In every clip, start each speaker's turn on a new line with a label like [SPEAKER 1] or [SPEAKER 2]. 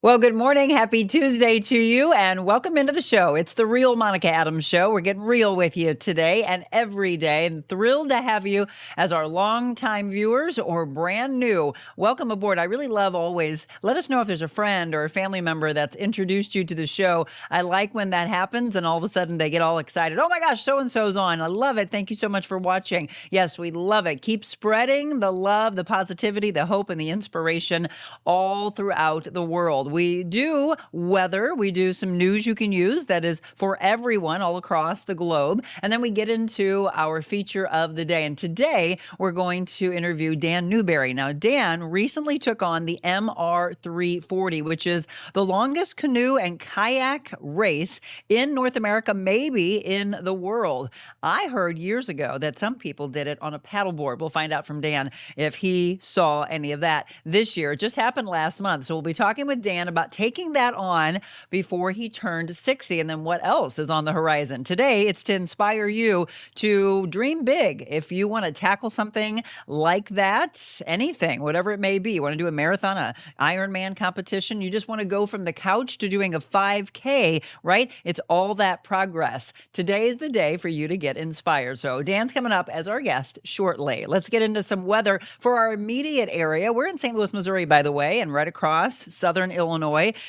[SPEAKER 1] Well, good morning. Happy Tuesday to you, and welcome into the show. It's the Real Monica Adams Show. We're getting real with you today and every day, and thrilled to have you as our longtime viewers or brand new. Welcome aboard. I really love always let us know if there's a friend or a family member that's introduced you to the show. I like when that happens, and all of a sudden they get all excited. Oh my gosh, so and so's on. I love it. Thank you so much for watching. Yes, we love it. Keep spreading the love, the positivity, the hope, and the inspiration all throughout the world. We do weather, we do some news you can use that is for everyone all across the globe. And then we get into our feature of the day. And today we're going to interview Dan Newberry. Now, Dan recently took on the MR340, which is the longest canoe and kayak race in North America, maybe in the world. I heard years ago that some people did it on a paddleboard. We'll find out from Dan if he saw any of that this year. It just happened last month. So we'll be talking with Dan about taking that on before he turned 60 and then what else is on the horizon. Today, it's to inspire you to dream big. If you want to tackle something like that, anything, whatever it may be, you want to do a marathon, a Ironman competition, you just want to go from the couch to doing a 5K, right? It's all that progress. Today is the day for you to get inspired. So Dan's coming up as our guest shortly. Let's get into some weather for our immediate area. We're in St. Louis, Missouri, by the way, and right across southern Illinois.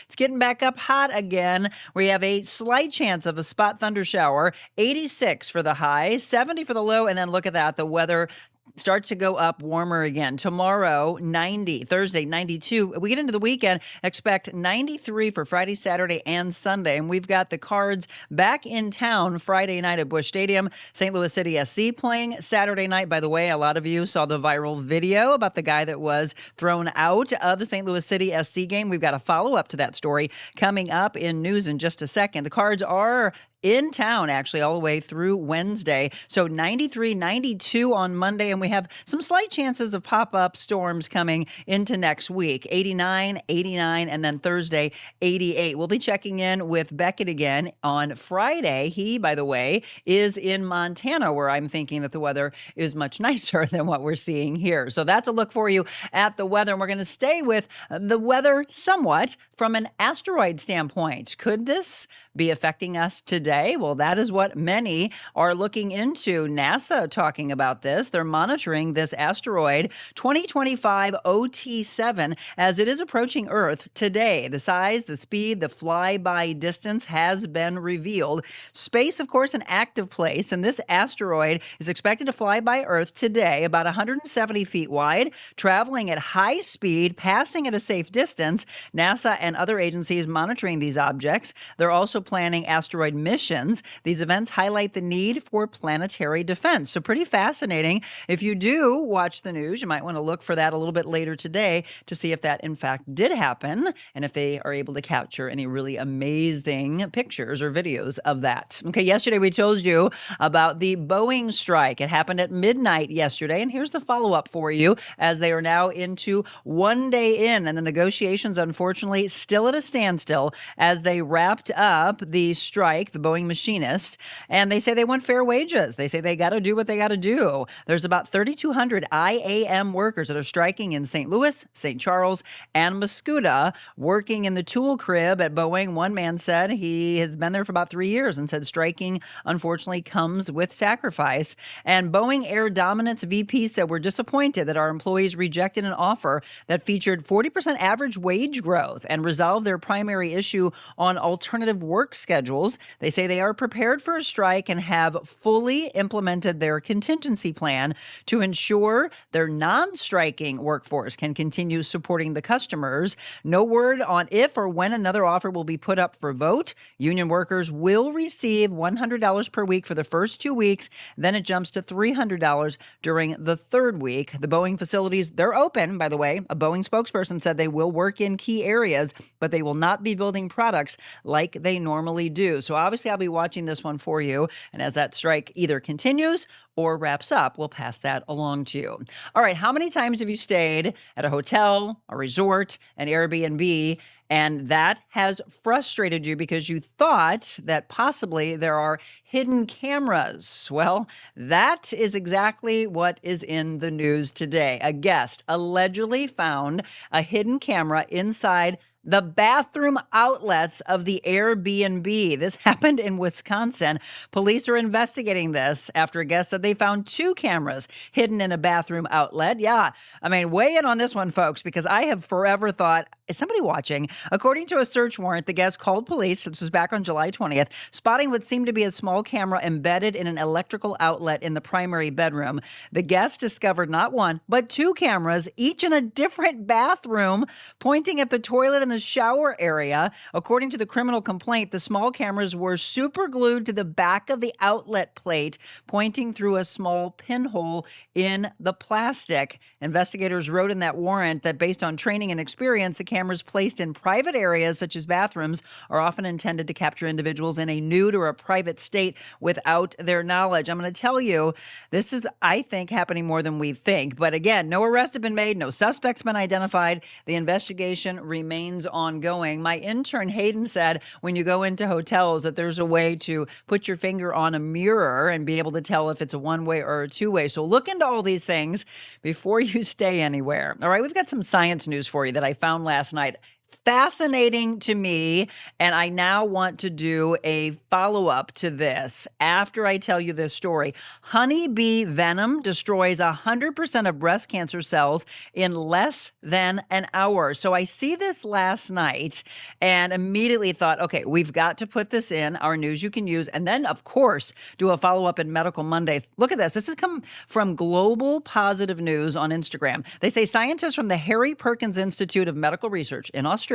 [SPEAKER 1] It's getting back up hot again. We have a slight chance of a spot thunder shower, 86 for the high, 70 for the low, and then look at that, the weather starts to go up warmer again. Tomorrow, 90. Thursday, 92. We get into the weekend, expect 93 for Friday, Saturday, and Sunday. And we've got the Cards back in town Friday night at Busch Stadium. St. Louis City SC playing Saturday night. By the way, a lot of you saw the viral video about the guy that was thrown out of the St. Louis City SC game. We've got a follow-up to that story coming up in news in just a second. The Cards are in town, actually, all the way through Wednesday. So 93, 92 on Monday, and we have some slight chances of pop-up storms coming into next week. 89, 89, and then Thursday, 88. We'll be checking in with Beckett again on Friday. He, by the way, is in Montana, where I'm thinking that the weather is much nicer than what we're seeing here. So that's a look for you at the weather, and we're going to stay with the weather somewhat from an asteroid standpoint. Could this be affecting us today? Well, that is what many are looking into. NASA talking about this. They're monitoring this asteroid 2025 OT7 as it is approaching Earth today. The size, the speed, the flyby distance has been revealed. Space, of course, an active place, and this asteroid is expected to fly by Earth today, about 170 feet wide, traveling at high speed, passing at a safe distance. NASA and other agencies monitoring these objects. They're also planning asteroid missions. These events highlight the need for planetary defense. So pretty fascinating. If you do watch the news, you might want to look for that a little bit later today to see if that in fact did happen and if they are able to capture any really amazing pictures or videos of that. Okay, yesterday we told you about the Boeing strike. It happened at midnight yesterday, and here's the follow-up for you as they are now into one day in, and the negotiations, unfortunately, still at a standstill as they wrapped up the strike, the Boeing machinists, and they say they want fair wages. They say they got to do what they got to do. There's about 3,200 IAM workers that are striking in St. Louis, St. Charles, and Mascoutah, working in the tool crib at Boeing. One man said he has been there for about 3 years and said striking, unfortunately, comes with sacrifice. And Boeing Air Dominance VP said, we're disappointed that our employees rejected an offer that featured 40% average wage growth and resolved their primary issue on alternative work schedules. They say they are prepared for a strike and have fully implemented their contingency plan to ensure their non-striking workforce can continue supporting the customers. No word on if or when another offer will be put up for vote. Union workers will receive $100 per week for the first 2 weeks. Then it jumps to $300 during the third week. The Boeing facilities, they're open, by the way. A Boeing spokesperson said they will work in key areas, but they will not be building products like they normally do. So obviously I'll be watching this one for you. And as that strike either continues or wraps up, we'll pass that along to you. All right. How many times have you stayed at a hotel, a resort, an Airbnb, And that has frustrated you because you thought that possibly there are hidden cameras. Well, that is exactly what is in the news today. A guest allegedly found a hidden camera inside the bathroom outlets of the Airbnb. This happened in Wisconsin. Police are investigating this after a guest said they found two cameras hidden in a bathroom outlet. Yeah, I mean, weigh in on this one, folks, because I have forever thought, is somebody watching? According to a search warrant, the guest called police, this was back on July 20th, spotting what seemed to be a small camera embedded in an electrical outlet in the primary bedroom. The guest discovered not one, but two cameras, each in a different bathroom, pointing at the toilet and the shower area. According to the criminal complaint, the small cameras were super glued to the back of the outlet plate, pointing through a small pinhole in the plastic. Investigators wrote in that warrant that based on training and experience, the cameras placed in private areas such as bathrooms are often intended to capture individuals in a nude or a private state without their knowledge. I'm going to tell you, this is, I think, happening more than we think. But again, no arrests have been made, no suspects been identified. The investigation remains ongoing. My intern Hayden said when you go into hotels that there's a way to put your finger on a mirror and be able to tell if it's a one-way or a two-way. So look into all these things before you stay anywhere. All right, we've got some science news for you that I found last night. Fascinating to me, and I now want to do a follow-up to this after I tell you this story. Honeybee venom destroys 100% of breast cancer cells in less than an hour. So I see this last night and immediately thought, okay, we've got to put this in our news you can use, and then, of course, do a follow-up in Medical Monday. Look at this. This has come from Global Positive News on Instagram. They say scientists from the Harry Perkins Institute of Medical Research in Australia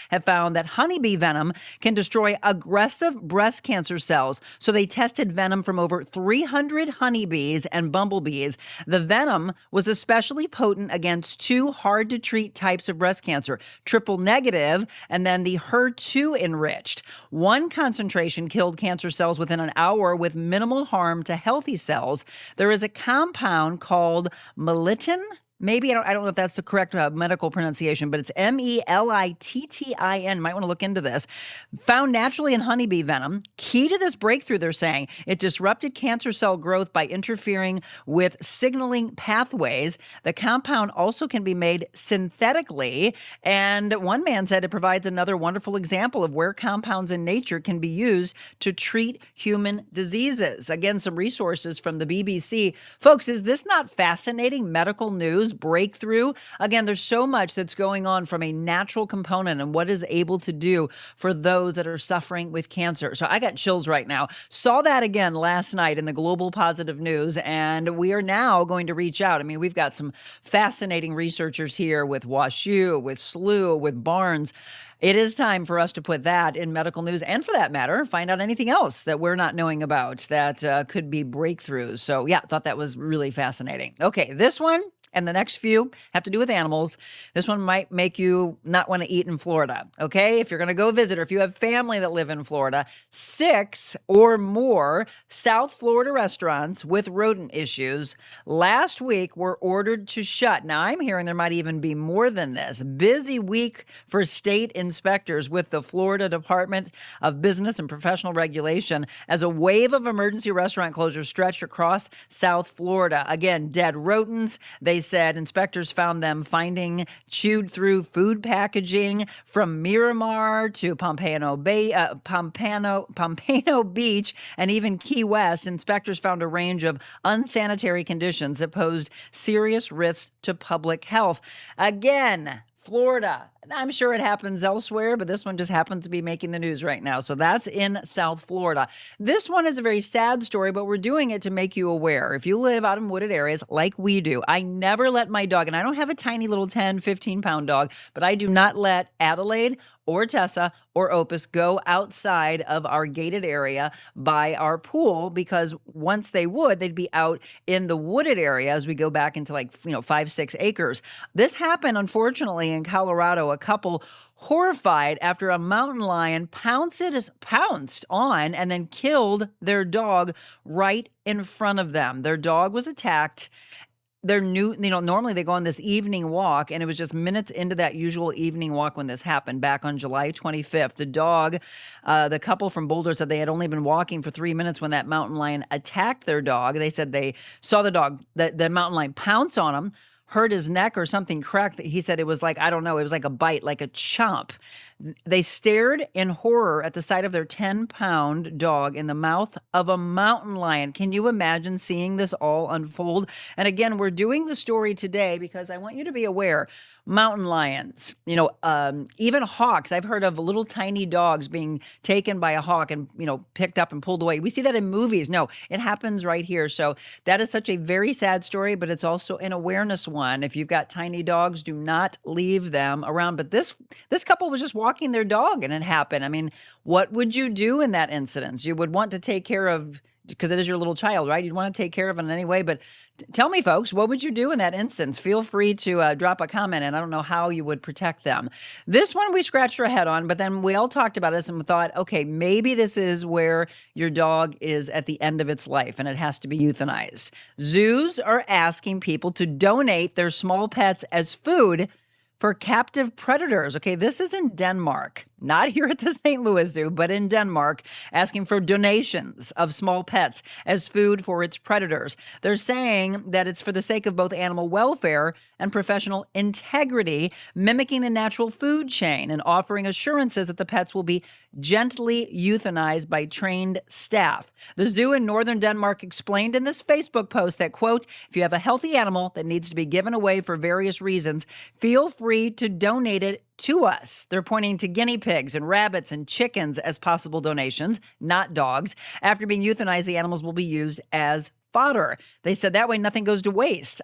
[SPEAKER 1] have found that honeybee venom can destroy aggressive breast cancer cells. So they tested venom from over 300 honeybees and bumblebees. The venom was especially potent against two hard-to-treat types of breast cancer, triple negative and then the HER2 enriched. One concentration killed cancer cells within an hour with minimal harm to healthy cells. There is a compound called melittin. Maybe, I don't know if that's the correct medical pronunciation, but it's melittin. Might want to look into this. Found naturally in honeybee venom. Key to this breakthrough, they're saying, it disrupted cancer cell growth by interfering with signaling pathways. The compound also can be made synthetically. And one man said it provides another wonderful example of where compounds in nature can be used to treat human diseases. Again, some resources from the BBC. Folks, is this not fascinating medical news? Breakthrough. Again, there's so much that's going on from a natural component and what is able to do for those that are suffering with cancer. So I got chills right now. Saw that again last night in the Global Positive News, and we are now going to reach out. I mean, we've got some fascinating researchers here with WashU, with SLU, with Barnes. It is time for us to put that in medical news, and for that matter, find out anything else that we're not knowing about that could be breakthroughs. So yeah, thought that was really fascinating. Okay, this one and the next few have to do with animals. This one might make you not want to eat in Florida, okay? If you're going to go visit, or if you have family that live in Florida, 6 or more South Florida restaurants with rodent issues last week were ordered to shut. Now, I'm hearing there might even be more than this. Busy week for state inspectors with the Florida Department of Business and Professional Regulation as a wave of emergency restaurant closures stretched across South Florida. Again, dead rodents. They said inspectors found them chewed through food packaging from Miramar to Pompano Beach, and even Key West. Inspectors found a range of unsanitary conditions that posed serious risks to public health. Again, Florida. I'm sure it happens elsewhere, but this one just happens to be making the news right now. So that's in South Florida. This one is a very sad story, but we're doing it to make you aware. If you live out in wooded areas like we do, I never let my dog, and I don't have a tiny little 10, 15-pound dog, but I do not let Adelaide or Tessa or Opus go outside of our gated area by our pool, because once they would, they'd be out in the wooded area as we go back into 5-6 acres. This happened, unfortunately, in Colorado. A couple horrified after a mountain lion pounced on and then killed their dog right in front of them. Their dog was attacked they're new, normally they go on this evening walk, and it was just minutes into that usual evening walk when this happened back on July 25th. The couple from Boulder said they had only been walking for 3 minutes when that mountain lion attacked their dog. They said they saw the mountain lion pounce on him, hurt his neck or something cracked. He said it was like, I don't know, it was like a bite, like a chomp. They stared in horror at the sight of their 10-pound dog in the mouth of a mountain lion. Can you imagine seeing this all unfold? And again, we're doing the story today because I want you to be aware. Mountain lions, even hawks. I've heard of little tiny dogs being taken by a hawk and, picked up and pulled away. We see that in movies. No, it happens right here. So that is such a very sad story, but it's also an awareness one. If you've got tiny dogs, do not leave them around. But this couple was just walking their dog and it happened. I mean, what would you do in that incident? You would want to take care of, because it is your little child, right? You'd want to take care of it in any way. But tell me, folks, what would you do in that instance? Feel free to drop a comment, and I don't know how you would protect them. This one we scratched our head on, but then we all talked about this and we thought, okay, maybe this is where your dog is at the end of its life and it has to be euthanized. Zoos are asking people to donate their small pets as food for captive predators. Okay, this is in Denmark, not here at the St. Louis Zoo, but in Denmark, asking for donations of small pets as food for its predators. They're saying that it's for the sake of both animal welfare and professional integrity, mimicking the natural food chain and offering assurances that the pets will be gently euthanized by trained staff. The zoo in northern Denmark explained in this Facebook post that, quote, if you have a healthy animal that needs to be given away for various reasons, feel free to donate it to us. They're pointing to guinea pigs and rabbits and chickens as possible donations, not dogs. After being euthanized, the animals will be used as fodder. They said that way nothing goes to waste.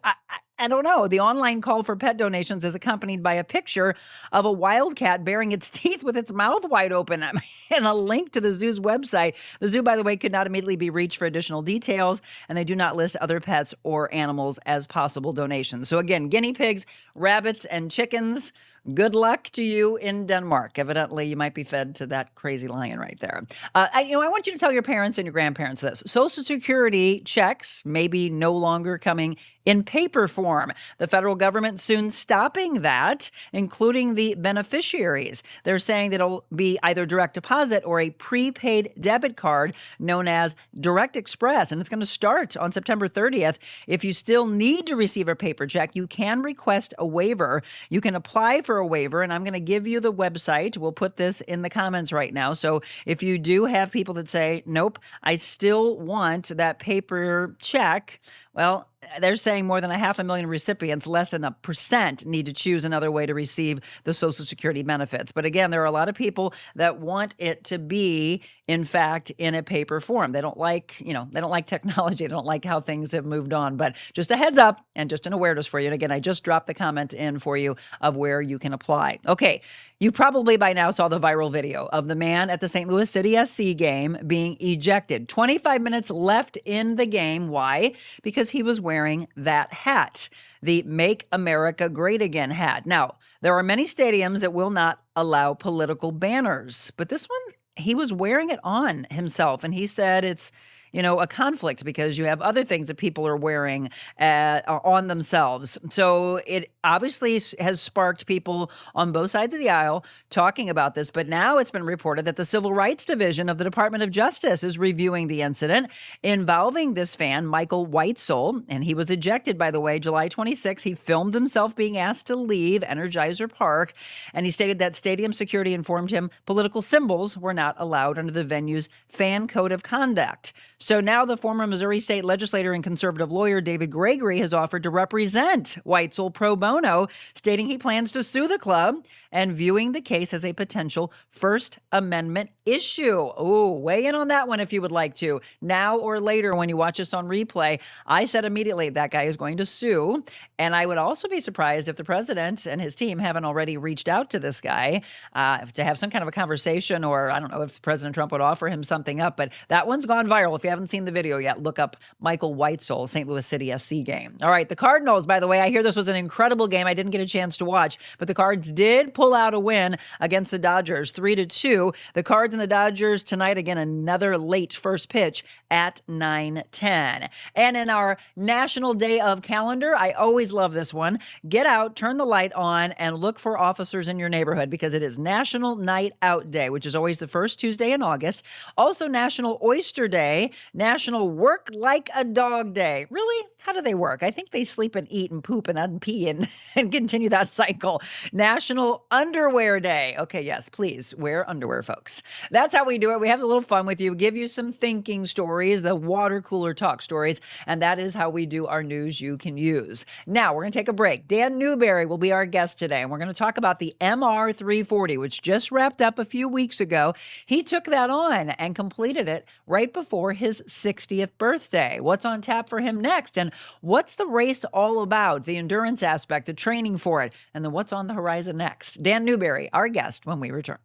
[SPEAKER 1] I don't know. The online call for pet donations is accompanied by a picture of a wildcat baring its teeth with its mouth wide open and a link to the zoo's website. The zoo, by the way, could not immediately be reached for additional details, and they do not list other pets or animals as possible donations. So again, guinea pigs, rabbits, and chickens, good luck to you in Denmark. Evidently, you might be fed to that crazy lion right there. I want you to tell your parents and your grandparents this. Social Security checks may be no longer coming in paper form. The federal government soon stopping that, including the beneficiaries. They're saying that it'll be either direct deposit or a prepaid debit card known as Direct Express, and it's going to start on September 30th. If you still need to receive a paper check, you can request a waiver. You can apply for a waiver, and I'm going to give you the website. We'll put this in the comments right now. So if you do have people that say, nope, I still want that paper check, well, they're saying more than 500,000 recipients, less than 1%, need to choose another way to receive the Social Security benefits. But again, there are a lot of people that want it to be, in fact, in a paper form. They don't like, they don't like technology. They don't like how things have moved on. But just a heads up and just an awareness for you. And again, I just dropped the comment in for you of where you can apply. Okay. You probably by now saw the viral video of the man at the St. Louis City SC game being ejected. 25 minutes left in the game. Why? Because he was wearing that hat, the Make America Great Again hat. Now, there are many stadiums that will not allow political banners, but this one, he was wearing it on himself, and he said it's a conflict because you have other things that people are wearing on themselves. So it obviously has sparked people on both sides of the aisle talking about this. But now it's been reported that the Civil Rights Division of the Department of Justice is reviewing the incident involving this fan, Michael Weitzel. And he was ejected, by the way, July 26. He filmed himself being asked to leave Energizer Park. And he stated that stadium security informed him political symbols were not allowed under the venue's fan code of conduct. So now the former Missouri state legislator and conservative lawyer David Gregory has offered to represent Weitzel pro bono, stating he plans to sue the club and viewing the case as a potential First Amendment issue. Oh, weigh in on that one if you would like to. Now or later when you watch this on replay, I said immediately that guy is going to sue. And I would also be surprised if the president and his team haven't already reached out to this guy to have some kind of a conversation, or I don't know if President Trump would offer him something up. But that one's gone viral. If you haven't seen the video yet, look up Michael Whitesell, St. Louis City SC game. All right, the Cardinals, by the way, I hear this was an incredible game. I didn't get a chance to watch, but the Cards did pull out a win against the Dodgers, 3-2. The Cards and the Dodgers tonight, again, another late first pitch at 9:10. And in our National Day of Calendar, I always love this one. Get out, turn the light on, and look for officers in your neighborhood because it is National Night Out Day, which is always the first Tuesday in August. Also National Oyster Day, National Work Like a Dog Day. Really? How do they work? I think they sleep and eat and poop and then pee and continue that cycle. National Underwear Day. Okay, yes, please wear underwear, folks. That's how we do it. We have a little fun with you, give you some thinking stories, the water cooler talk stories, and that is how we do our news you can use. Now, we're going to take a break. Dan Newberry will be our guest today, and we're going to talk about the MR340, which just wrapped up a few weeks ago. He took that on and completed it right before his 60th birthday. What's on tap for him next? And what's the race all about? The endurance aspect, the training for it, and then what's on the horizon next? Dan Newberry, our guest, when we return.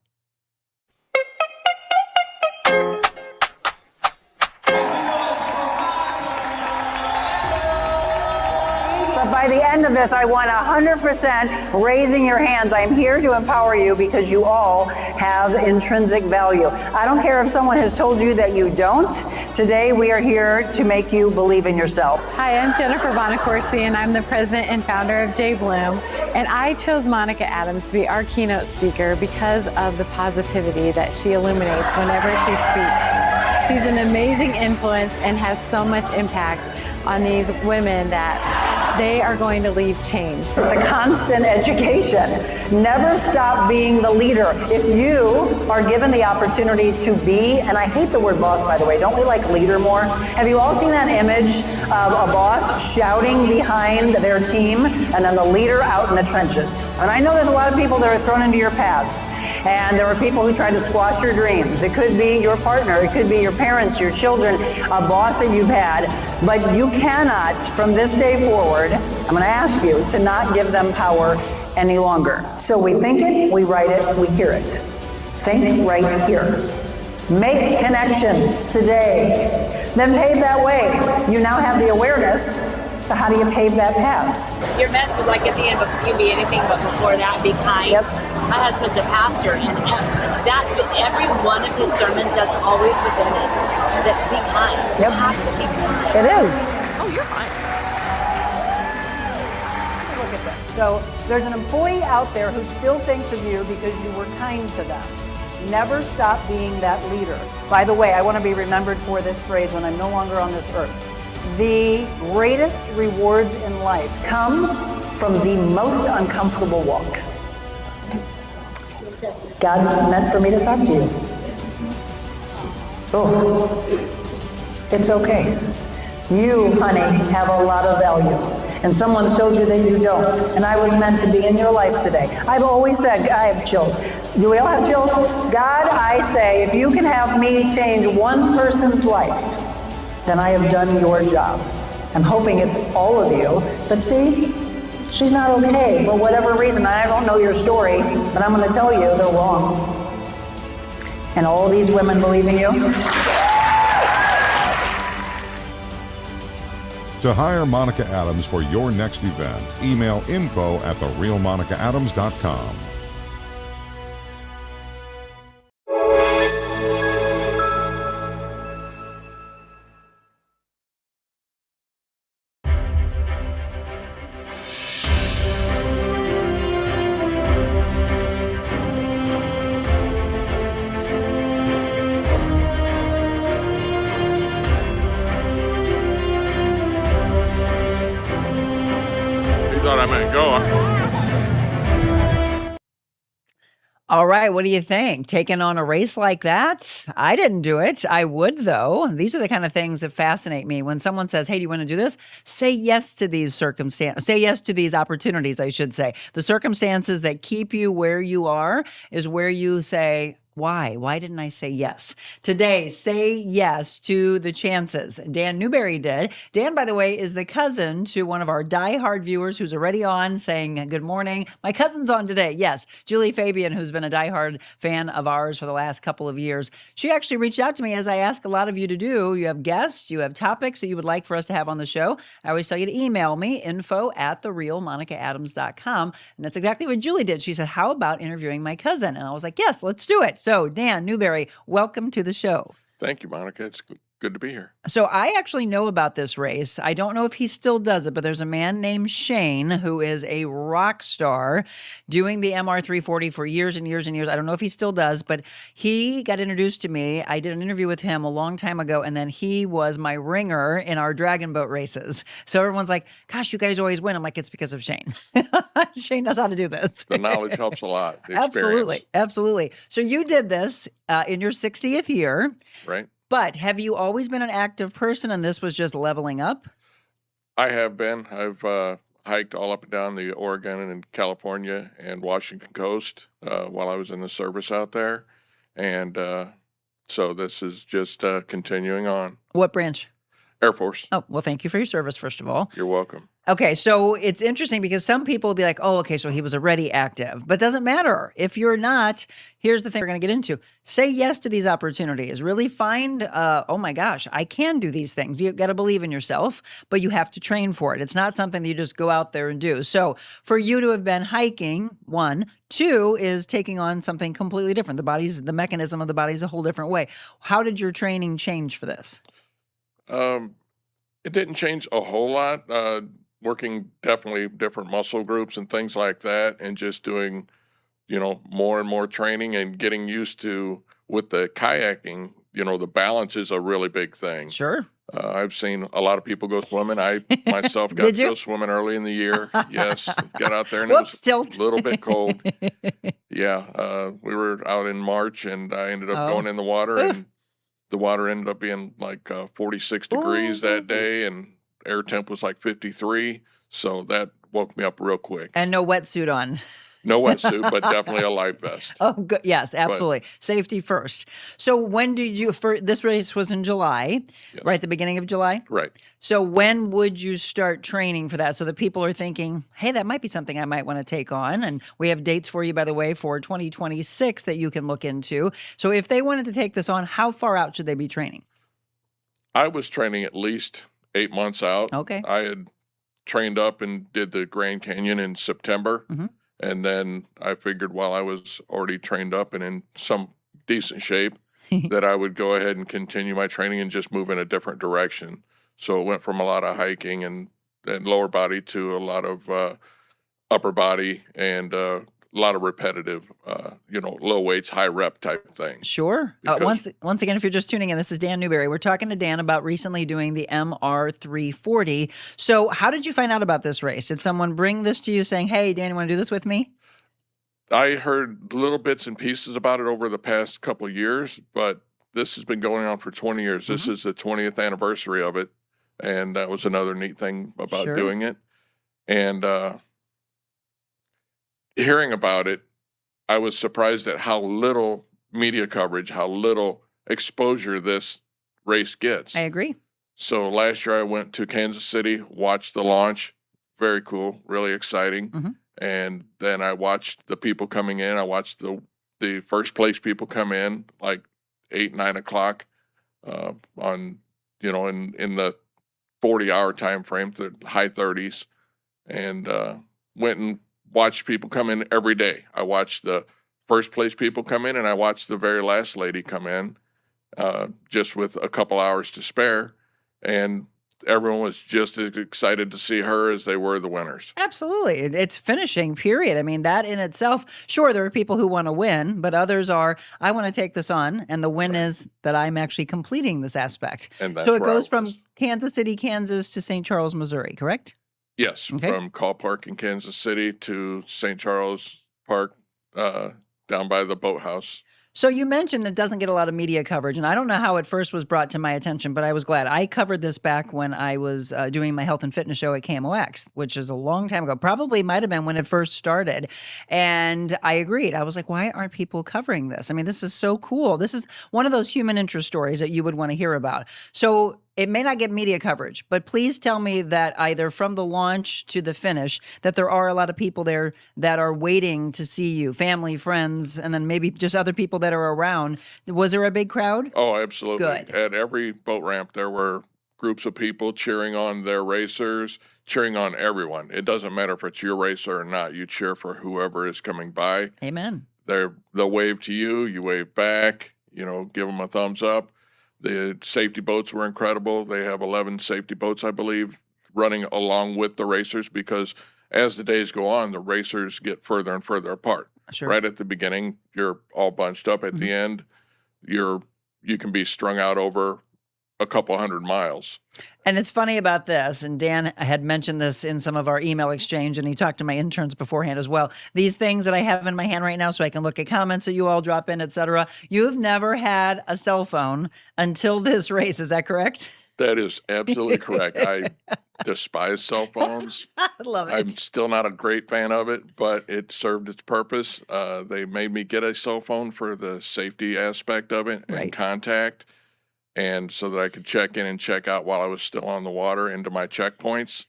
[SPEAKER 2] But by the end of this, I want 100% raising your hands. I'm here to empower you because you all have intrinsic value. I don't care if someone has told you that you don't. Today, we are here to make you believe in yourself.
[SPEAKER 3] Hi, I'm Jennifer Bonacorsi, and I'm the president and founder of J Bloom. And I chose Monica Adams to be our keynote speaker because of the positivity that she illuminates whenever she speaks. She's an amazing influence and has so much impact on these women that they are going to leave changed.
[SPEAKER 2] It's a constant education. Never stop being the leader. If you are given the opportunity to be, and I hate the word boss, by the way, don't we like leader more? Have you all seen that image of a boss shouting behind their team and then the leader out in the trenches? And I know there's a lot of people that are thrown into your paths, and there are people who try to squash your dreams. It could be your partner, it could be your parents, your children, a boss that you've had, but you cannot, from this day forward, I'm going to ask you to not give them power any longer. So we think it, we write it, we hear it. Think right here. Make connections today. Then pave that way. You now have the awareness. So how do you pave that path?
[SPEAKER 4] Your message, like at the end, you be anything but before that, be kind.
[SPEAKER 2] Yep.
[SPEAKER 4] My husband's a pastor, and that every one of his sermons, that's always within it. That be kind.
[SPEAKER 2] Yep.
[SPEAKER 4] You have to be kind.
[SPEAKER 2] It is.
[SPEAKER 4] Oh, you're fine.
[SPEAKER 2] Look at this. So there's an employee out there who still thinks of you because you were kind to them. Never stop being that leader. By the way, I want to be remembered for this phrase when I'm no longer on this earth. The greatest rewards in life come from the most uncomfortable walk. God meant for me to talk to you. Oh, it's okay. You, honey, have a lot of value. And someone's told you that you don't. And I was meant to be in your life today. I've always said, I have chills. Do we all have chills? God, I say, if you can have me change one person's life, then I have done your job. I'm hoping it's all of you. But see, she's not okay for whatever reason. I don't know your story, but I'm going to tell you they're wrong. And all these women believe in you.
[SPEAKER 5] To hire Monica Adams for your next event, email info@TheRealMonicaAdams.com.
[SPEAKER 1] All right, what do you think? Taking on a race like that? I didn't do it. I would, though. These are the kind of things that fascinate me. When someone says, hey, do you want to do this? Say yes to these circumstances. Say yes to these opportunities, I should say. The circumstances that keep you where you are is where you say, Why? Why didn't I say yes? Today, say yes to the chances. Dan Newberry did. Dan, by the way, is the cousin to one of our diehard viewers who's already on saying good morning. My cousin's on today. Yes, Julie Fabian, who's been a diehard fan of ours for the last couple of years. She actually reached out to me, as I ask a lot of you to do. You have guests, you have topics that you would like for us to have on the show. I always tell you to email me, info@TheRealMonicaAdams.com. And that's exactly what Julie did. She said, how about interviewing my cousin? And I was like, yes, let's do it. So, Dan Newberry, welcome to the show.
[SPEAKER 6] Thank you, Monica. It's good to be here.
[SPEAKER 1] So I actually know about this race. I don't know if he still does it, but there's a man named Shane who is a rock star doing the MR340 for years and years and years. I don't know if he still does, but he got introduced to me. I did an interview with him a long time ago, and then he was my ringer in our dragon boat races. So everyone's like, gosh, you guys always win. I'm like, it's because of Shane. Shane knows how to do this.
[SPEAKER 6] The knowledge helps a lot. The
[SPEAKER 1] Absolutely.
[SPEAKER 6] experience.
[SPEAKER 1] Absolutely. So you did this in your 60th year.
[SPEAKER 6] Right.
[SPEAKER 1] But have you always been an active person and this was just leveling up?
[SPEAKER 6] I have been. I've hiked all up and down the Oregon and California and Washington coast while I was in the service out there. And so this is just continuing on.
[SPEAKER 1] What branch?
[SPEAKER 6] Air Force.
[SPEAKER 1] Oh, well, thank you for your service, first of all.
[SPEAKER 6] You're welcome.
[SPEAKER 1] Okay, so it's interesting because some people will be like, oh, okay, so he was already active. But it doesn't matter. If you're not, here's the thing we're going to get into. Say yes to these opportunities. Really find, oh my gosh, I can do these things. You've got to believe in yourself, but you have to train for it. It's not something that you just go out there and do. So for you to have been hiking, 1, 2 is taking on something completely different. The mechanism of the body is a whole different way. How did your training change for this?
[SPEAKER 6] It didn't change a whole lot. Working definitely different muscle groups and things like that, and just doing, more and more training and getting used to with the kayaking. The balance is a really big thing.
[SPEAKER 1] Sure.
[SPEAKER 6] I've seen a lot of people go swimming. I myself got to go swimming early in the year. Yes, got out there and
[SPEAKER 1] Whoops,
[SPEAKER 6] it was
[SPEAKER 1] tilt.
[SPEAKER 6] a little bit cold. Yeah, we were out in March, and I ended up going in the water, and the water ended up being like 46 degrees that day, and air temp was like 53. So that woke me up real quick.
[SPEAKER 1] And no wetsuit on.
[SPEAKER 6] No wetsuit, but definitely a life vest.
[SPEAKER 1] Oh, good. Yes, absolutely. Safety first. So when did you, this race was in July,
[SPEAKER 6] Yes.
[SPEAKER 1] right? The beginning of July?
[SPEAKER 6] Right.
[SPEAKER 1] So when would you start training for that? So that people are thinking, hey, that might be something I might want to take on. And we have dates for you, by the way, for 2026 that you can look into. So if they wanted to take this on, how far out should they be training?
[SPEAKER 6] I was training at least 8 months out.
[SPEAKER 1] Okay.
[SPEAKER 6] I had trained up and did the Grand Canyon in September.
[SPEAKER 1] Mm-hmm.
[SPEAKER 6] And then I figured while I was already trained up and in some decent shape, that I would go ahead and continue my training and just move in a different direction. So it went from a lot of hiking and lower body to a lot of upper body and a lot of repetitive, low weights, high rep type things.
[SPEAKER 1] Sure. Once again, if you're just tuning in, this is Dan Newberry. We're talking to Dan about recently doing the MR340. So how did you find out about this race? Did someone bring this to you saying, hey, Dan, you want to do this with me?
[SPEAKER 6] I heard little bits and pieces about it over the past couple of years, but this has been going on for 20 years. This is the 20th anniversary of it. And that was another neat thing about doing it. And hearing about it, I was surprised at how little media coverage, how little exposure this race gets.
[SPEAKER 1] I agree.
[SPEAKER 6] So last year I went to Kansas City, watched the launch. Very cool, really exciting.
[SPEAKER 1] Mm-hmm.
[SPEAKER 6] And then I watched the people coming in. I watched the first place people come in like 8, 9 o'clock on, in the 40-hour time frame, the high 30s, and went and watched people come in every day. I watched the first place people come in, and I watched the very last lady come in just with a couple hours to spare. And everyone was just as excited to see her as they were the winners.
[SPEAKER 1] Absolutely. It's finishing, period. I mean, that in itself, sure, there are people who want to win, but others are, I want to take this on. And the win is that I'm actually completing this aspect.
[SPEAKER 6] And that's
[SPEAKER 1] so it
[SPEAKER 6] where
[SPEAKER 1] goes from Kansas City, Kansas to St. Charles, Missouri, correct?
[SPEAKER 6] Yes,
[SPEAKER 1] Okay.
[SPEAKER 6] from Call Park in Kansas City to St. Charles Park down by the boathouse.
[SPEAKER 1] So you mentioned it doesn't get a lot of media coverage, and I don't know how it first was brought to my attention, but I was glad. I covered this back when I was doing my health and fitness show at KMOX, which is a long time ago. Probably might have been when it first started. And I agreed. I was like, why aren't people covering this? I mean, this is so cool. This is one of those human interest stories that you would want to hear about. So it may not get media coverage, but please tell me that either from the launch to the finish, that there are a lot of people there that are waiting to see you, family, friends, and then maybe just other people that are around. Was there a big crowd?
[SPEAKER 6] Oh, absolutely.
[SPEAKER 1] Good.
[SPEAKER 6] At every boat ramp, there were groups of people cheering on their racers, cheering on everyone. It doesn't matter if it's your racer or not. You cheer for whoever is coming by.
[SPEAKER 1] Amen.
[SPEAKER 6] They'll wave to you. You wave back. Give them a thumbs up. The safety boats were incredible. They have 11 safety boats, I believe, running along with the racers, because as the days go on, the racers get further and further apart.
[SPEAKER 1] Sure.
[SPEAKER 6] Right at the beginning, you're all bunched up. At the end, you can be strung out over a couple 100 miles.
[SPEAKER 1] And it's funny about this, and Dan had mentioned this in some of our email exchange, and he talked to my interns beforehand as well. These things that I have in my hand right now so I can look at comments that you all drop in, etc. You've never had a cell phone until this race. Is that correct?
[SPEAKER 6] That is absolutely correct. I despise cell phones.
[SPEAKER 1] I love it.
[SPEAKER 6] I'm still not a great fan of it, but it served its purpose. They made me get a cell phone for the safety aspect of it and contact, and so that I could check in and check out while I was still on the water into my checkpoints.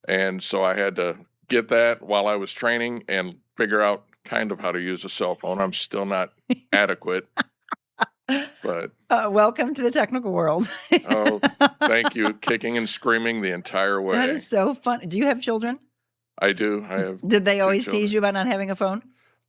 [SPEAKER 6] And so I had to get that while I was training and figure out kind of how to use a cell phone. I'm still not adequate, but
[SPEAKER 1] welcome to the technical world.
[SPEAKER 6] oh, thank you. Kicking and screaming the entire way.
[SPEAKER 1] That is so fun. Do you have children?
[SPEAKER 6] I do. I have.
[SPEAKER 1] Did they
[SPEAKER 6] 2
[SPEAKER 1] always
[SPEAKER 6] children.
[SPEAKER 1] tease you about not having a phone?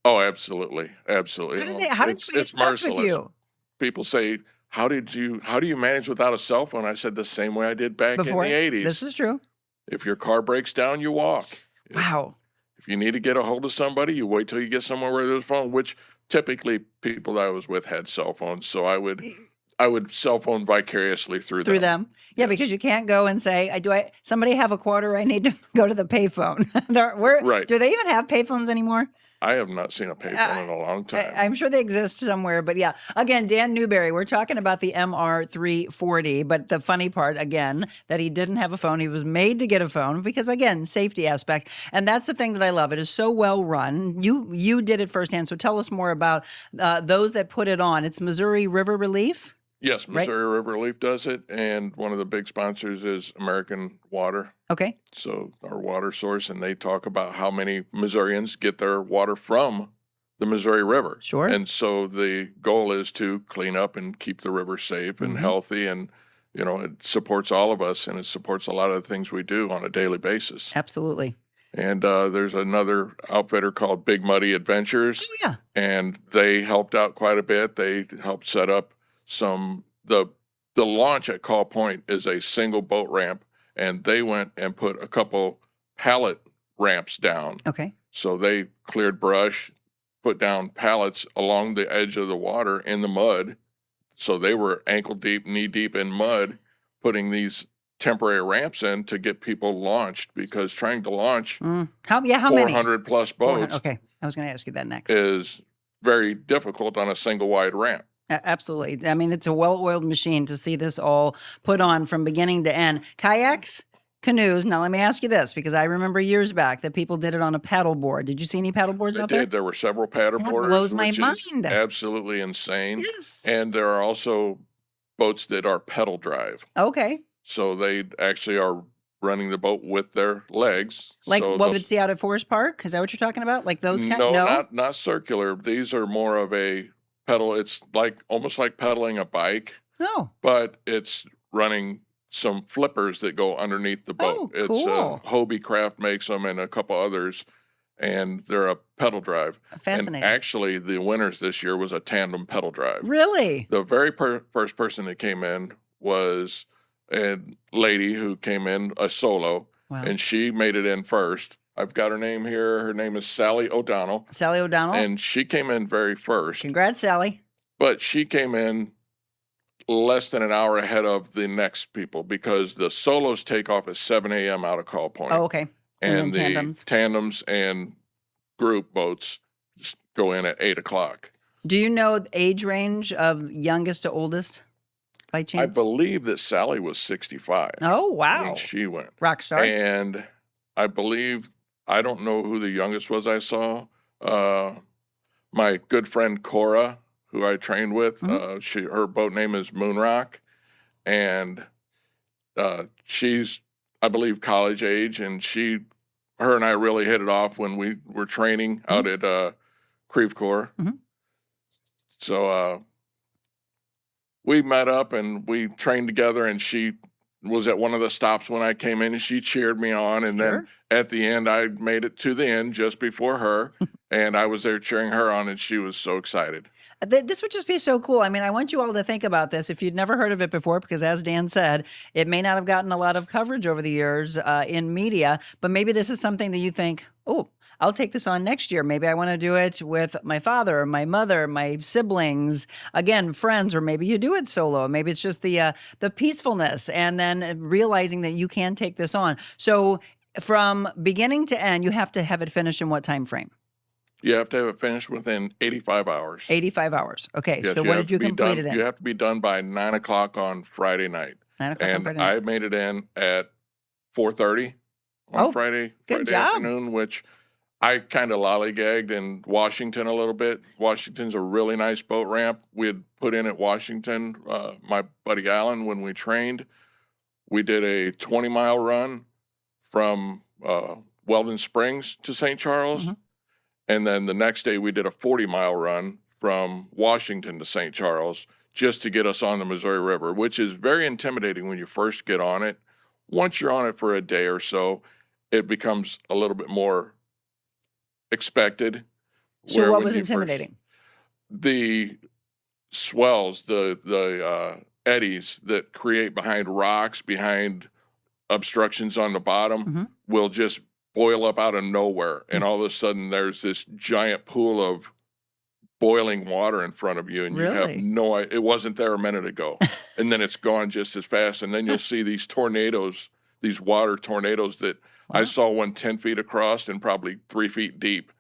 [SPEAKER 6] Oh, absolutely, absolutely.
[SPEAKER 1] How did they get in touch with you?
[SPEAKER 6] People say, how do you manage without a cell phone? I said the same way I did back
[SPEAKER 1] Before?
[SPEAKER 6] in the 80s.
[SPEAKER 1] This is true.
[SPEAKER 6] If your car breaks down, you walk.
[SPEAKER 1] Wow.
[SPEAKER 6] If you need to get a hold of somebody, you wait till you get somewhere where there's a phone, which typically people that I was with had cell phones. So I would cell phone vicariously through them.
[SPEAKER 1] Yeah,
[SPEAKER 6] Yes.
[SPEAKER 1] because you can't go and say, somebody have a quarter, I need to go to the payphone.
[SPEAKER 6] Right.
[SPEAKER 1] Do they even have payphones anymore?
[SPEAKER 6] I have not seen a payphone in a long time.
[SPEAKER 1] I'm sure they exist somewhere, but yeah. Again, Dan Newberry, we're talking about the MR340, but the funny part, again, that he didn't have a phone. He was made to get a phone because, again, safety aspect. And that's the thing that I love. It is so well run. You did it firsthand, so tell us more about those that put it on. It's Missouri River Relief?
[SPEAKER 6] Yes, Missouri River Relief does it, and one of the big sponsors is American Water.
[SPEAKER 1] Okay.
[SPEAKER 6] So our water source, and they talk about how many Missourians get their water from the Missouri River.
[SPEAKER 1] Sure.
[SPEAKER 6] And so the goal is to clean up and keep the river safe and healthy, and it supports all of us, and it supports a lot of the things we do on a daily basis.
[SPEAKER 1] Absolutely.
[SPEAKER 6] And there's another outfitter called Big Muddy Adventures.
[SPEAKER 1] Oh, yeah.
[SPEAKER 6] And they helped out quite a bit. They helped set up the launch at Call Point is a single boat ramp, and they went and put a couple pallet ramps down.
[SPEAKER 1] Okay.
[SPEAKER 6] So they cleared brush, put down pallets along the edge of the water in the mud. So they were ankle deep, knee deep in mud, putting these temporary ramps in to get people launched, because trying to launch
[SPEAKER 1] how many?
[SPEAKER 6] 400 plus boats
[SPEAKER 1] Okay. I was going to ask you that next.
[SPEAKER 6] is very difficult on a single wide ramp.
[SPEAKER 1] Absolutely. I mean, it's a well-oiled machine to see this all put on from beginning to end. Kayaks, canoes. Now, let me ask you this, because I remember years back that people did it on a paddleboard. Did you see any paddleboards out there?
[SPEAKER 6] There were several paddleboarders,
[SPEAKER 1] blows my
[SPEAKER 6] which is
[SPEAKER 1] mind.
[SPEAKER 6] absolutely insane.
[SPEAKER 1] Yes.
[SPEAKER 6] And there are also boats that are pedal drive.
[SPEAKER 1] Okay.
[SPEAKER 6] So they actually are running the boat with their legs.
[SPEAKER 1] Like
[SPEAKER 6] so
[SPEAKER 1] what we would see out at Forest Park? Is that what you're talking about? Like those kind?
[SPEAKER 6] No, not circular. These are more of a pedal. It's almost like pedaling a bike.
[SPEAKER 1] Oh.
[SPEAKER 6] But it's running some flippers that go underneath the boat.
[SPEAKER 1] Oh, cool.
[SPEAKER 6] It's Hobie Craft makes them, and a couple others, and they're a pedal drive.
[SPEAKER 1] Fascinating.
[SPEAKER 6] And actually, the winners this year was a tandem pedal drive.
[SPEAKER 1] Really?
[SPEAKER 6] The very first person that came in was a lady who came in a solo,
[SPEAKER 1] Wow.
[SPEAKER 6] and she made it in first. I've got her name here. Her name is Sally O'Donnell.
[SPEAKER 1] Sally O'Donnell.
[SPEAKER 6] And she came in very first.
[SPEAKER 1] Congrats, Sally.
[SPEAKER 6] But she came in less than an hour ahead of the next people, because the solos take off at 7 a.m. out of Call Point.
[SPEAKER 1] Oh, okay.
[SPEAKER 6] And
[SPEAKER 1] then
[SPEAKER 6] the tandems and group boats just go in at 8 o'clock.
[SPEAKER 1] Do you know the age range of youngest to oldest by
[SPEAKER 6] I
[SPEAKER 1] chance?
[SPEAKER 6] believe that Sally was 65
[SPEAKER 1] Oh, wow.
[SPEAKER 6] when she went.
[SPEAKER 1] Rock star.
[SPEAKER 6] And I believe, I don't know who the youngest was I saw. My good friend Cora, who I trained with, her boat name is Moonrock, and she's, I believe, college age, and her and I really hit it off when we were training out at Creve Coeur. So we met up and we trained together, and she was at one of the stops when I came in, and she cheered me on. And then at the end, I made it to the end just before her, and I was there cheering her on, and she was so excited.
[SPEAKER 1] This would just be so cool. I mean, I want you all to think about this if you'd never heard of it before, because as Dan said, it may not have gotten a lot of coverage over the years in media, but maybe this is something that you think, oh, I'll take this on next year. Maybe I want to do it with my father, my mother, my siblings, again, friends, or maybe you do it solo. Maybe it's just the peacefulness, and then realizing that you can take this on. So from beginning to end, you have to have it finished in what time frame?
[SPEAKER 6] You have to have it finished within 85 hours.
[SPEAKER 1] 85 hours. Okay.
[SPEAKER 6] Yes,
[SPEAKER 1] so what did you complete it in?
[SPEAKER 6] You have to be done by 9 o'clock on Friday night.
[SPEAKER 1] 9 o'clock on
[SPEAKER 6] And
[SPEAKER 1] Friday night.
[SPEAKER 6] I made it in at 4:30 on Friday
[SPEAKER 1] job.
[SPEAKER 6] afternoon, which I kind of lollygagged in Washington a little bit. Washington's a really nice boat ramp. We had put in at Washington, my buddy Alan, when we trained. We did a 20-mile run from Weldon Springs to St. Charles. And then the next day we did a 40-mile run from Washington to St. Charles just to get us on the Missouri River, which is very intimidating when you first get on it. Once you're on it for a day or so, it becomes a little bit more expected.
[SPEAKER 1] So what was intimidating?
[SPEAKER 6] The swells, the eddies that create behind rocks, behind obstructions on the bottom, will just boil up out of nowhere, and all of a sudden there's this giant pool of boiling water in front of you, and you have no idea. It wasn't there a minute ago, and then it's gone just as fast. And then you'll see these tornadoes, these water tornadoes that I saw one 10 feet across and probably 3 feet deep,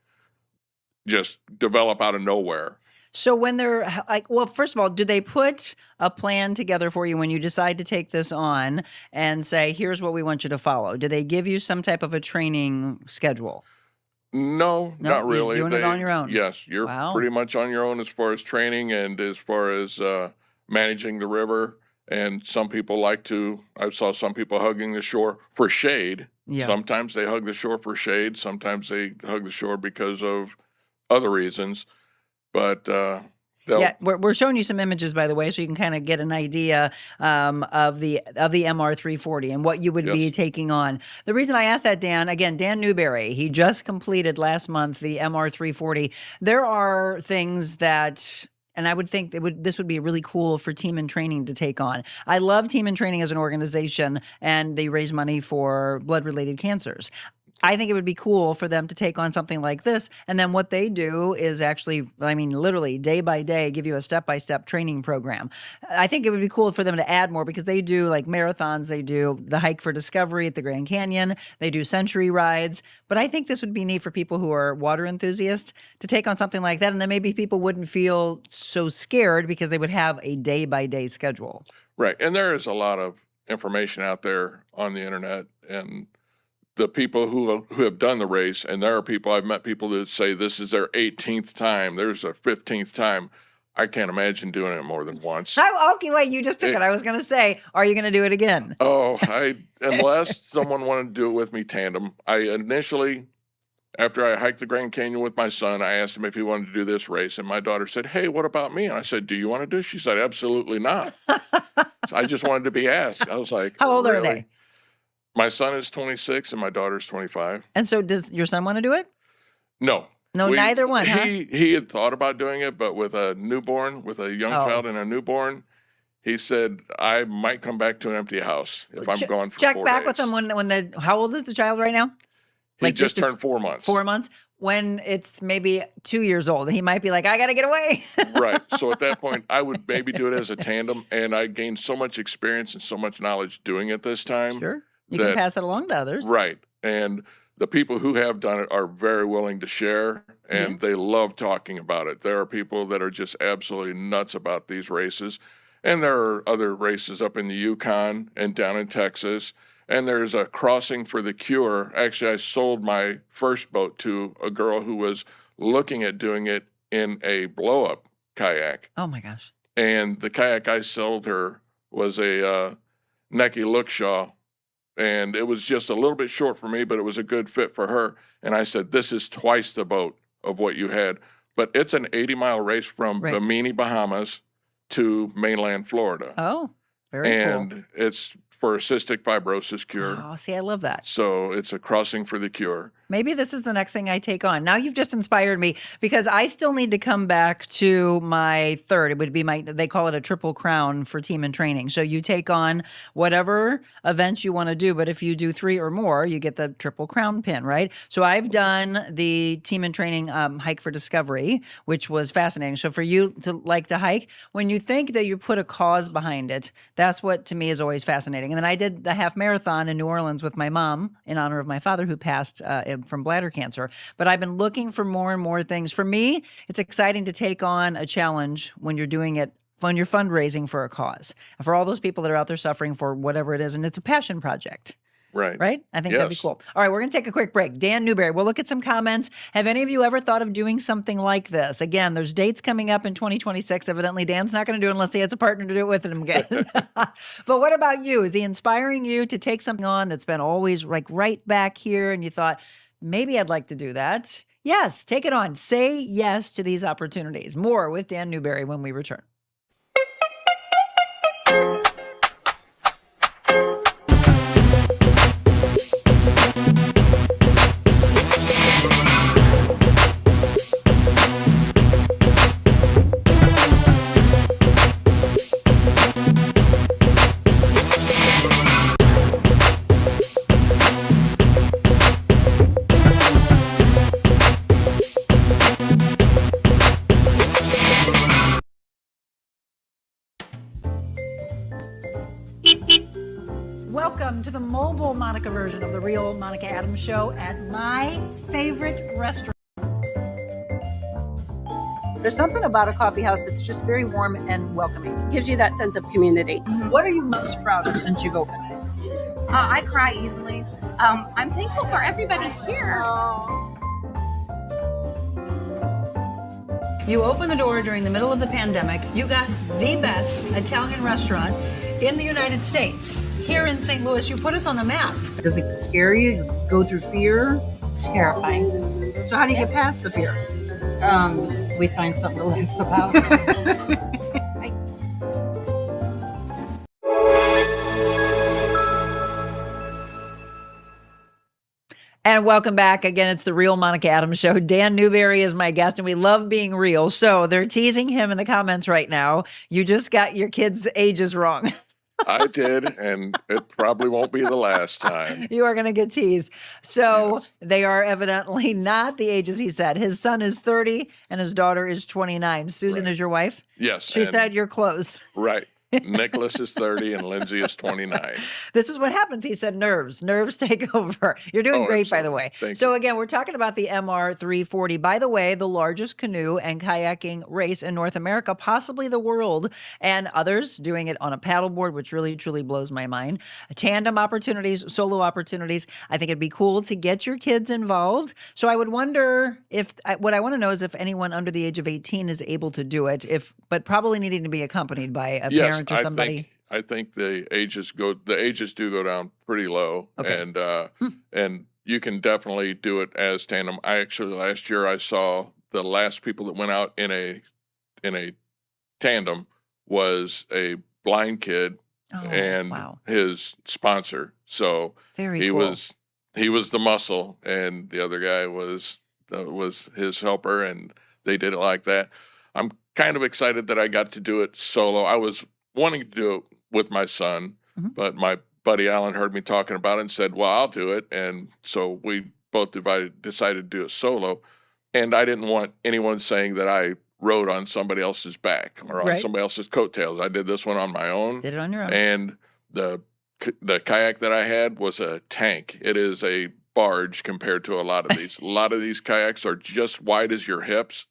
[SPEAKER 6] just develop out of nowhere.
[SPEAKER 1] So when they're like, well, first of all, do they put a plan together for you when you decide to take this on and say, here's what we want you to follow? Do they give you some type of a training schedule?
[SPEAKER 6] No, not really.
[SPEAKER 1] You're doing it on your own?
[SPEAKER 6] Yes, you're pretty much on your own as far as training and as far as managing the river. And some people I saw some people hugging the shore for shade. Yeah. Sometimes they hug the shore for shade. Sometimes they hug the shore because of other reasons. But
[SPEAKER 1] we're showing you some images, by the way, so you can kind of get an idea of the MR340 and what you would be taking on. The reason I asked that, Dan, again, Dan Newberry, he just completed last month the MR340. There are things that, and I would think this would be really cool for Team in Training to take on. I love Team in Training as an organization, and they raise money for blood-related cancers. I think it would be cool for them to take on something like this. And then what they do is actually, I mean, literally day by day, give you a step-by-step training program. I think it would be cool for them to add more because they do like marathons. They do the Hike for Discovery at the Grand Canyon. They do century rides. But I think this would be neat for people who are water enthusiasts to take on something like that. And then maybe people wouldn't feel so scared because they would have a day-by-day schedule.
[SPEAKER 6] Right. And there is a lot of information out there on the internet, and the people who have done the race, and there are people, I've met people that say this is their 18th time, there's a 15th time. I can't imagine doing it more than once.
[SPEAKER 1] Okay, wait, you just took it. I was going to say, are you going to do it again?
[SPEAKER 6] Oh, unless someone wanted to do it with me tandem. I initially, after I hiked the Grand Canyon with my son, I asked him if he wanted to do this race, and my daughter said, hey, what about me? And I said, do you want to do it? She said, absolutely not. I just wanted to be asked. I was like,
[SPEAKER 1] how old are they?
[SPEAKER 6] My son is 26 and my daughter's 25.
[SPEAKER 1] And so does your son want to do it?
[SPEAKER 6] No.
[SPEAKER 1] No, neither one, huh?
[SPEAKER 6] He had thought about doing it, but with a newborn, with a young child and a newborn, he said, I might come back to an empty house if I'm gone for 4 days.
[SPEAKER 1] Check back with him when how old is the child right now?
[SPEAKER 6] He just turned 4 months.
[SPEAKER 1] 4 months? When it's maybe 2 years old, he might be like, I got to get away.
[SPEAKER 6] Right. So at that point, I would maybe do it as a tandem, and I gained so much experience and so much knowledge doing it this time.
[SPEAKER 1] Sure. You can pass it along to others.
[SPEAKER 6] Right. And the people who have done it are very willing to share, and they love talking about it. There are people that are just absolutely nuts about these races, and there are other races up in the Yukon and down in Texas, and there's a Crossing for the Cure. Actually, I sold my first boat to a girl who was looking at doing it in a blow-up kayak,
[SPEAKER 1] Oh my gosh.
[SPEAKER 6] and the kayak I sold her was a Necky Lookshaw, and it was just a little bit short for me, but it was a good fit for her. And I said, this is twice the boat of what you had. But it's an 80-mile race from
[SPEAKER 1] Right.
[SPEAKER 6] Bimini, Bahamas to mainland Florida.
[SPEAKER 1] Oh, very
[SPEAKER 6] and
[SPEAKER 1] cool.
[SPEAKER 6] it's for cystic fibrosis cure.
[SPEAKER 1] Oh, see, I love that.
[SPEAKER 6] So it's a Crossing for the Cure.
[SPEAKER 1] Maybe this is the next thing I take on. Now you've just inspired me because I still need to come back to my third. It would be they call it a triple crown for team and training. So you take on whatever events you want to do, but if you do 3 or more, you get the triple crown pin, right? So I've done the team and training hike for discovery, which was fascinating. So for you to like to hike, when you think that you put a cause behind it, that's what to me is always fascinating. And then I did the half marathon in New Orleans with my mom in honor of my father who passed from bladder cancer. But I've been looking for more and more things. For me, it's exciting to take on a challenge when you're doing it, when you're fundraising for a cause, and for all those people that are out there suffering for whatever it is. And it's a passion project.
[SPEAKER 6] Right.
[SPEAKER 1] Right? I think that'd be
[SPEAKER 6] Yes.
[SPEAKER 1] cool. All right, we're going to take a quick break. Dan Newberry, we'll look at some comments. Have any of you ever thought of doing something like this? Again, there's dates coming up in 2026. Evidently, Dan's not going to do it unless he has a partner to do it with him again. But what about you? Is he inspiring you to take something on that's been always like right back here and you thought, maybe I'd like to do that? Yes, take it on. Say yes to these opportunities. More with Dan Newberry when we return. Welcome to the mobile Monica version of the Real Monica Adams Show at my favorite restaurant. There's something about a coffee house that's just very warm and welcoming.
[SPEAKER 7] Gives you that sense of community.
[SPEAKER 1] What are you most proud of since you've opened it?
[SPEAKER 8] I cry easily. I'm thankful for everybody here.
[SPEAKER 1] You opened the door during the middle of the pandemic. You got the best Italian restaurant in the United States. Here in St. Louis, you put us on the map. Does it scare you? You go through fear?
[SPEAKER 7] Terrifying.
[SPEAKER 1] So how do you get past the fear?
[SPEAKER 7] We find something to laugh about.
[SPEAKER 1] And welcome back. Again, it's the Real Monica Adams Show. Dan Newberry is my guest, and we love being real. So they're teasing him in the comments right now. You just got your kids' ages wrong.
[SPEAKER 6] I did, and it probably won't be the last time.
[SPEAKER 1] You are going to get teased. So
[SPEAKER 6] Yes.
[SPEAKER 1] they are evidently not the ages he said. His son is 30 and his daughter is 29. Susan
[SPEAKER 6] Right.
[SPEAKER 1] is your wife?
[SPEAKER 6] Yes.
[SPEAKER 1] She
[SPEAKER 6] and-
[SPEAKER 1] said you're close.
[SPEAKER 6] Right. Nicholas is 30 and Lindsay is 29.
[SPEAKER 1] This is what happens. He said nerves take over. You're doing
[SPEAKER 6] Oh,
[SPEAKER 1] great, by the
[SPEAKER 6] absolutely.
[SPEAKER 1] way.
[SPEAKER 6] Thank
[SPEAKER 1] So
[SPEAKER 6] you.
[SPEAKER 1] again, we're talking about the MR340. By the way, the largest canoe and kayaking race in North America, possibly the world, and others doing it on a paddleboard, which really, truly blows my mind. Tandem opportunities, solo opportunities. I think it'd be cool to get your kids involved. So I would wonder what I want to know is if anyone under the age of 18 is able to do it, but probably needing to be accompanied by a
[SPEAKER 6] Yes,
[SPEAKER 1] parent or somebody.
[SPEAKER 6] I think the ages do go down pretty low.
[SPEAKER 1] Okay.
[SPEAKER 6] And you can definitely do it as tandem. I actually last year I saw the last people that went out in a tandem was a blind kid
[SPEAKER 1] Oh,
[SPEAKER 6] and
[SPEAKER 1] wow.
[SPEAKER 6] his sponsor. So
[SPEAKER 1] Very
[SPEAKER 6] he
[SPEAKER 1] cool.
[SPEAKER 6] was the muscle and the other guy was his helper, and they did it like that. I'm kind of excited that I got to do it solo. I was wanting to do it with my son,
[SPEAKER 1] Mhm.
[SPEAKER 6] but my buddy Alan heard me talking about it and said, well, I'll do it. And so we both decided to do it solo. And I didn't want anyone saying that I rode on somebody else's back or on
[SPEAKER 1] Right.
[SPEAKER 6] somebody else's coattails. I did this one on my own.
[SPEAKER 1] Did it on your own.
[SPEAKER 6] And the kayak that I had was a tank. It is a barge compared to a lot of these. A lot of these kayaks are just wide as your hips,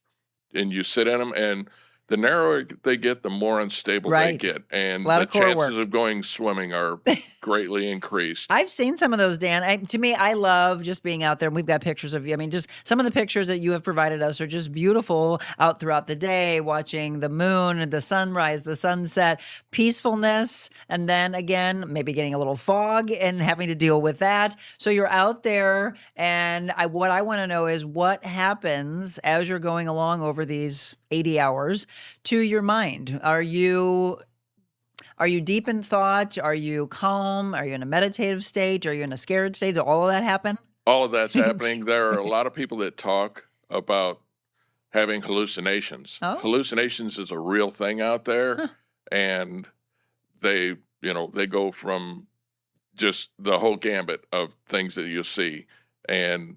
[SPEAKER 6] and you sit in them, and the narrower they get, the more unstable they get,
[SPEAKER 1] A
[SPEAKER 6] and
[SPEAKER 1] lot
[SPEAKER 6] the
[SPEAKER 1] of core
[SPEAKER 6] chances
[SPEAKER 1] work.
[SPEAKER 6] of going swimming are greatly increased.
[SPEAKER 1] I've seen some of those, Dan. To me, I love just being out there. And we've got pictures of you. I mean, just some of the pictures that you have provided us are just beautiful out throughout the day, watching the moon, the sunrise, the sunset, peacefulness. And then again, maybe getting a little fog and having to deal with that. So you're out there. And what I want to know is what happens as you're going along over these 80 hours to your mind. Are you deep in thought? Are you calm? Are you in a meditative state? Are you in a scared state? Did all of that happen?
[SPEAKER 6] All of that's happening. There are a lot of people that talk about having hallucinations.
[SPEAKER 1] Oh.
[SPEAKER 6] Hallucinations is a real thing out there, and they go from just the whole gambit of things that you see. And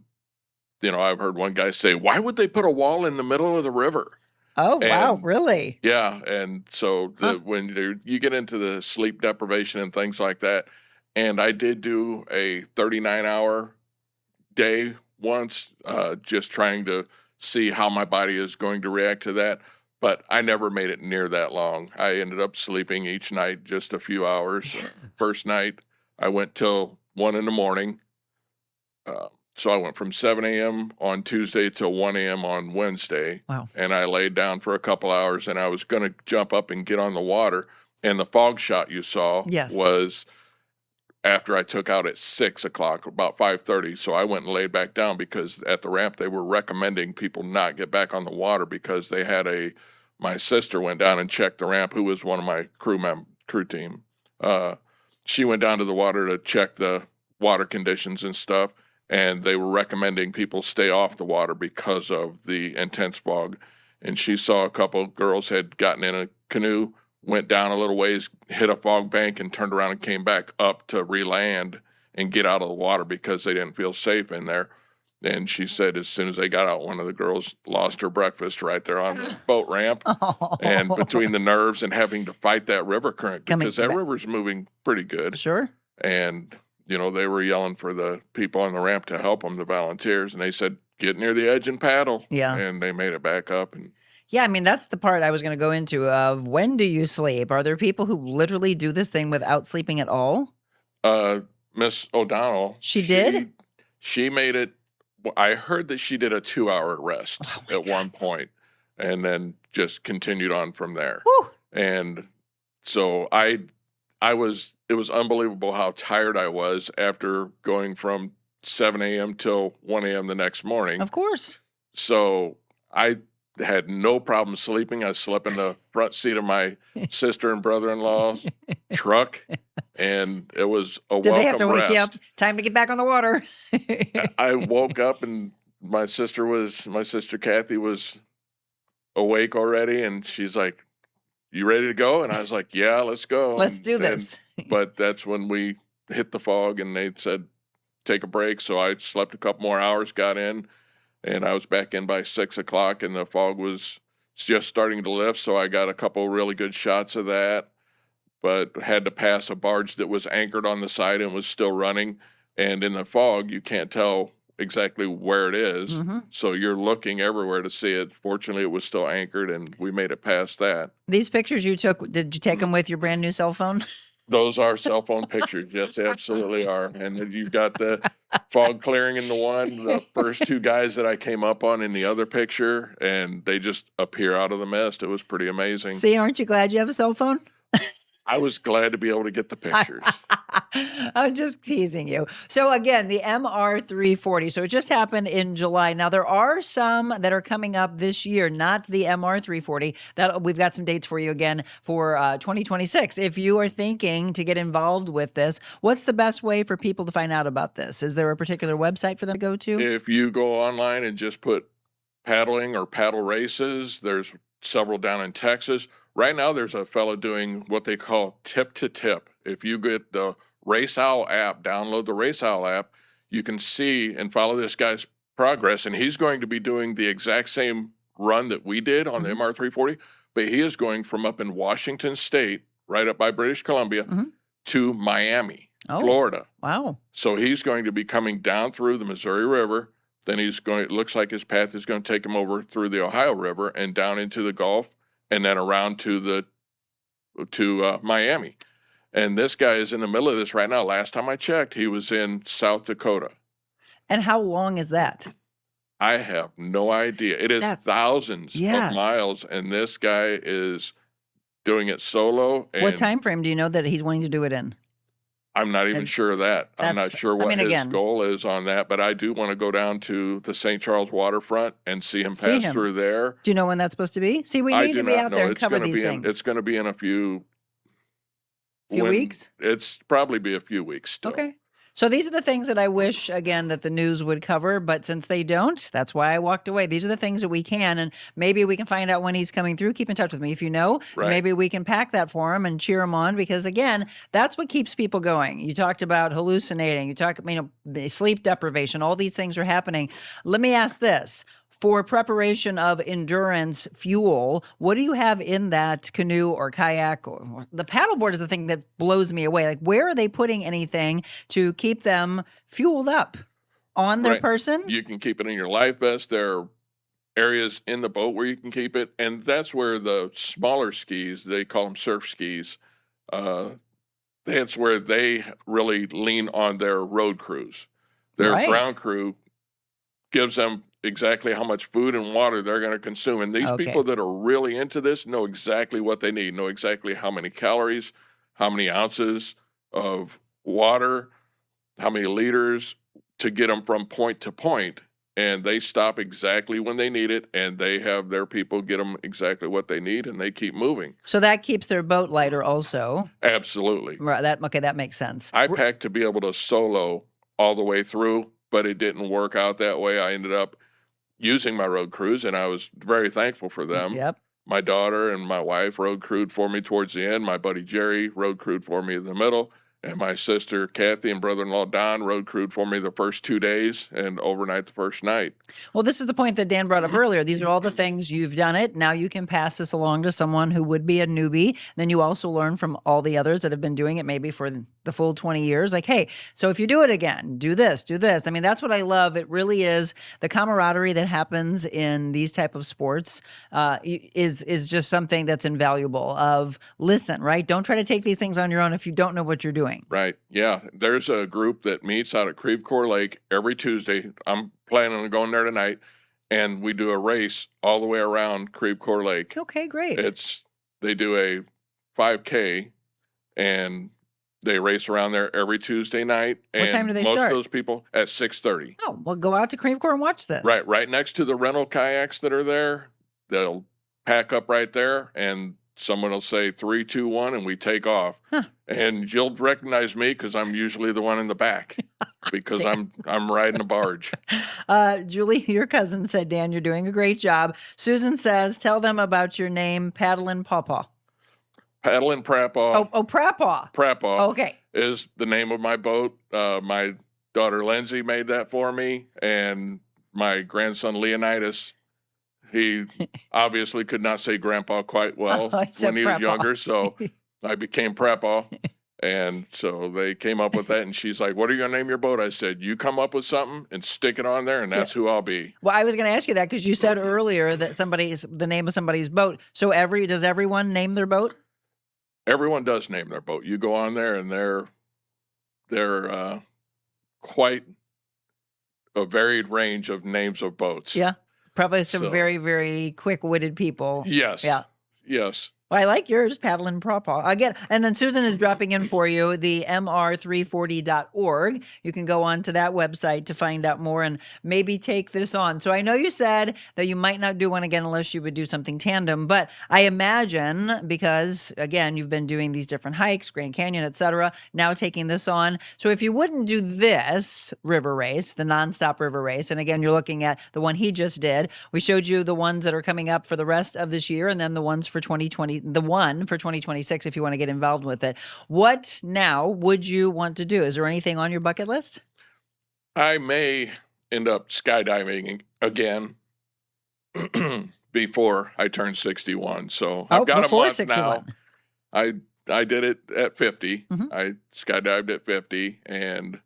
[SPEAKER 6] I've heard one guy say, "Why would they put a wall in the middle of the river?"
[SPEAKER 1] Oh, wow,
[SPEAKER 6] And
[SPEAKER 1] really?
[SPEAKER 6] yeah, and so when you get into the sleep deprivation and things like that, and I did do a 39-hour day once, just trying to see how my body is going to react to that, but I never made it near that long. I ended up sleeping each night just a few hours. First night, I went till 1 a.m. So I went from 7 a.m. on Tuesday till 1 a.m. on Wednesday.
[SPEAKER 1] Wow.
[SPEAKER 6] And I laid down for a couple hours, and I was going to jump up and get on the water. And the fog shot you saw was after I took out at 6 o'clock, about 5:30. So I went and laid back down because at the ramp they were recommending people not get back on the water because they had my sister went down and checked the ramp, who was one of my crew team. She went down to the water to check the water conditions and stuff. And they were recommending people stay off the water because of the intense fog. And she saw a couple girls had gotten in a canoe, went down a little ways, hit a fog bank, and turned around and came back up to re-land and get out of the water because they didn't feel safe in there. And she said as soon as they got out, one of the girls lost her breakfast right there on the boat ramp.
[SPEAKER 1] Oh.
[SPEAKER 6] And between the nerves and having to fight that river current, because that river's moving pretty good.
[SPEAKER 1] Sure.
[SPEAKER 6] And they were yelling for the people on the ramp to help them, the volunteers, and they said, "Get near the edge and paddle."
[SPEAKER 1] Yeah.
[SPEAKER 6] And they made it back up. And
[SPEAKER 1] yeah, I mean, that's the part I was going to go into of when do you sleep? Are there people who literally do this thing without sleeping at all?
[SPEAKER 6] Miss O'Donnell.
[SPEAKER 1] She did?
[SPEAKER 6] She made it. I heard that she did a 2-hour rest at one point and then just continued on from there.
[SPEAKER 1] Whew.
[SPEAKER 6] And so it was unbelievable how tired I was after going from 7 a.m. till 1 a.m. the next morning.
[SPEAKER 1] Of course.
[SPEAKER 6] So I had no problem sleeping. I slept in the front seat of my sister and brother-in-law's truck, and it was a welcome rest.
[SPEAKER 1] Did they have to wake you up? Time to get back on the water.
[SPEAKER 6] I woke up, and my sister Kathy was awake already, and she's like, "You ready to go?" And I was like, "Yeah, let's go.
[SPEAKER 1] Let's do this."
[SPEAKER 6] But that's when we hit the fog, and they said, "Take a break." So I slept a couple more hours, got in, and I was back in by 6 o'clock, and the fog was just starting to lift. So I got a couple really good shots of that, but had to pass a barge that was anchored on the side and was still running. And in the fog, you can't tell exactly where it is.
[SPEAKER 1] Mm-hmm.
[SPEAKER 6] So you're looking everywhere to see it. Fortunately, it was still anchored, and we made it past that.
[SPEAKER 1] These pictures you took, did you take them with your brand new cell phone?
[SPEAKER 6] Those are cell phone pictures. Yes, they absolutely are. And then you've got the fog clearing in the one, the first two guys that I came up on in the other picture, and they just appear out of the mist. It was pretty amazing.
[SPEAKER 1] See, aren't you glad you have a cell phone?
[SPEAKER 6] I was glad to be able to get the pictures.
[SPEAKER 1] I'm just teasing you. So again, the MR340. So it just happened in July. Now there are some that are coming up this year, not the MR340. That we've got some dates for you again for 2026. If you are thinking to get involved with this, what's the best way for people to find out about this? Is there a particular website for them to go to?
[SPEAKER 6] If you go online and just put paddling or paddle races, there's several down in Texas. Right now, there's a fellow doing what they call tip to tip. If you get the Race Owl app, download the Race Owl app, you can see and follow this guy's progress. And he's going to be doing the exact same run that we did on the MR340, but he is going from up in Washington State, right up by British Columbia, to Miami.
[SPEAKER 1] Oh,
[SPEAKER 6] Florida.
[SPEAKER 1] wow.
[SPEAKER 6] So he's going to be coming down through the Missouri River. Then it looks like his path is going to take him over through the Ohio River and down into the Gulf and then around to Miami. And this guy is in the middle of this right now. Last time I checked, he was in South Dakota.
[SPEAKER 1] And how long is that?
[SPEAKER 6] I have no idea. It is thousands
[SPEAKER 1] Yes.
[SPEAKER 6] of miles, and this guy is doing it solo. And
[SPEAKER 1] What time frame do you know that he's wanting to do it in?
[SPEAKER 6] I'm not even sure of that. I'm not sure what his goal is on that, but I do want to go down to the St. Charles waterfront and see him pass through there.
[SPEAKER 1] Do you know when that's supposed to be? See, we need to be out there and cover these things.
[SPEAKER 6] It's going to be in a few
[SPEAKER 1] weeks?
[SPEAKER 6] It's probably be a few weeks still.
[SPEAKER 1] Okay. So these are the things that I wish, again, that the news would cover, but since they don't, that's why I walked away. These are the things that we can, and maybe we can find out when he's coming through. Keep in touch with me if you know.
[SPEAKER 6] Right.
[SPEAKER 1] Maybe we can pack that for him and cheer him on, because again, that's what keeps people going. You talked about hallucinating. You talk, sleep deprivation. All these things are happening. Let me ask this. For preparation of endurance fuel, what do you have in that canoe or kayak? Or the paddleboard is the thing that blows me away. Like, where are they putting anything to keep them fueled up on their person?
[SPEAKER 6] You can keep it in your life vest. There are areas in the boat where you can keep it. And that's where the smaller skis, they call them surf skis, that's where they really lean on their road crews. Their ground crew gives them exactly how much food and water they're going to consume. And these people that are really into this know exactly what they need, know exactly how many calories, how many ounces of water, how many liters to get them from point to point. And they stop exactly when they need it, and they have their people get them exactly what they need, and they keep moving.
[SPEAKER 1] So that keeps their boat lighter also.
[SPEAKER 6] Absolutely.
[SPEAKER 1] Right. That makes sense.
[SPEAKER 6] I packed to be able to solo all the way through, but it didn't work out that way. I ended up using my road crews, and I was very thankful for them.
[SPEAKER 1] Yep.
[SPEAKER 6] My daughter and my wife road crewed for me towards the end. My buddy Jerry road crewed for me in the middle. And my sister Kathy and brother-in-law Don road crewed for me the first 2 days and overnight the first night.
[SPEAKER 1] Well, this is the point that Dan brought up earlier. These are all the things you've done it. Now you can pass this along to someone who would be a newbie. Then you also learn from all the others that have been doing it maybe for the full 20 years. Like, hey, so if you do it again, do this, do this. I mean, that's what I love. It really is the camaraderie that happens in these type of sports is just something that's invaluable. Of listen, right? Don't try to take these things on your own if you don't know what you're doing.
[SPEAKER 6] Right. Yeah. There's a group that meets out at Creve Coeur Lake every Tuesday. I'm planning on going there tonight, and we do a race all the way around Creve Coeur Lake.
[SPEAKER 1] Okay, great.
[SPEAKER 6] They do a 5K, and they race around there every Tuesday night.
[SPEAKER 1] What time do they
[SPEAKER 6] start? Most
[SPEAKER 1] of
[SPEAKER 6] those people at 6:30.
[SPEAKER 1] Oh, well, go out to Creve Coeur and watch this.
[SPEAKER 6] Right next to the rental kayaks that are there. They'll pack up right there, and someone will say 3, 2, 1, and we take off.
[SPEAKER 1] Huh.
[SPEAKER 6] And you'll recognize me because I'm usually the one in the back because I'm riding a barge.
[SPEAKER 1] Julie, your cousin said, Dan, you're doing a great job. Susan says, tell them about your name, Paddlin' Pawpaw.
[SPEAKER 6] Paddlin' Prapaw.
[SPEAKER 1] Oh, Prapaw.
[SPEAKER 6] Prapaw.
[SPEAKER 1] Okay.
[SPEAKER 6] Is the name of my boat. My daughter Lindsay made that for me, and my grandson Leonidas. He obviously could not say grandpa quite well when he was younger, so I became Prapaw. And so they came up with that, and she's like, what are you going to name your boat? I said, you come up with something and stick it on there, and that's who I'll be.
[SPEAKER 1] Well, I was going to ask you that because you said earlier that the name of somebody's boat. So does everyone name their boat?
[SPEAKER 6] Everyone does name their boat. You go on there, and they're quite a varied range of names of boats.
[SPEAKER 1] Yeah. Probably some very, very quick-witted people.
[SPEAKER 6] Yes.
[SPEAKER 1] Yeah.
[SPEAKER 6] Yes.
[SPEAKER 1] Well, I like yours, Paddlin' Pawpaw. Again, and then Susan is dropping in for you the MR340.org. You can go on to that website to find out more and maybe take this on. So I know you said that you might not do one again unless you would do something tandem, but I imagine because, again, you've been doing these different hikes, Grand Canyon, etc., now taking this on. So if you wouldn't do this river race, the nonstop river race, and again, you're looking at the one he just did. We showed you the ones that are coming up for the rest of this year and then the ones for 2020. The one for 2026 if you want to get involved with it. What now would you want to do? Is there anything on your bucket list?
[SPEAKER 6] I may end up skydiving again before I turn 61. So I've got a month 61. Now. I did it at 50.
[SPEAKER 1] Mhm.
[SPEAKER 6] I skydived at 50, and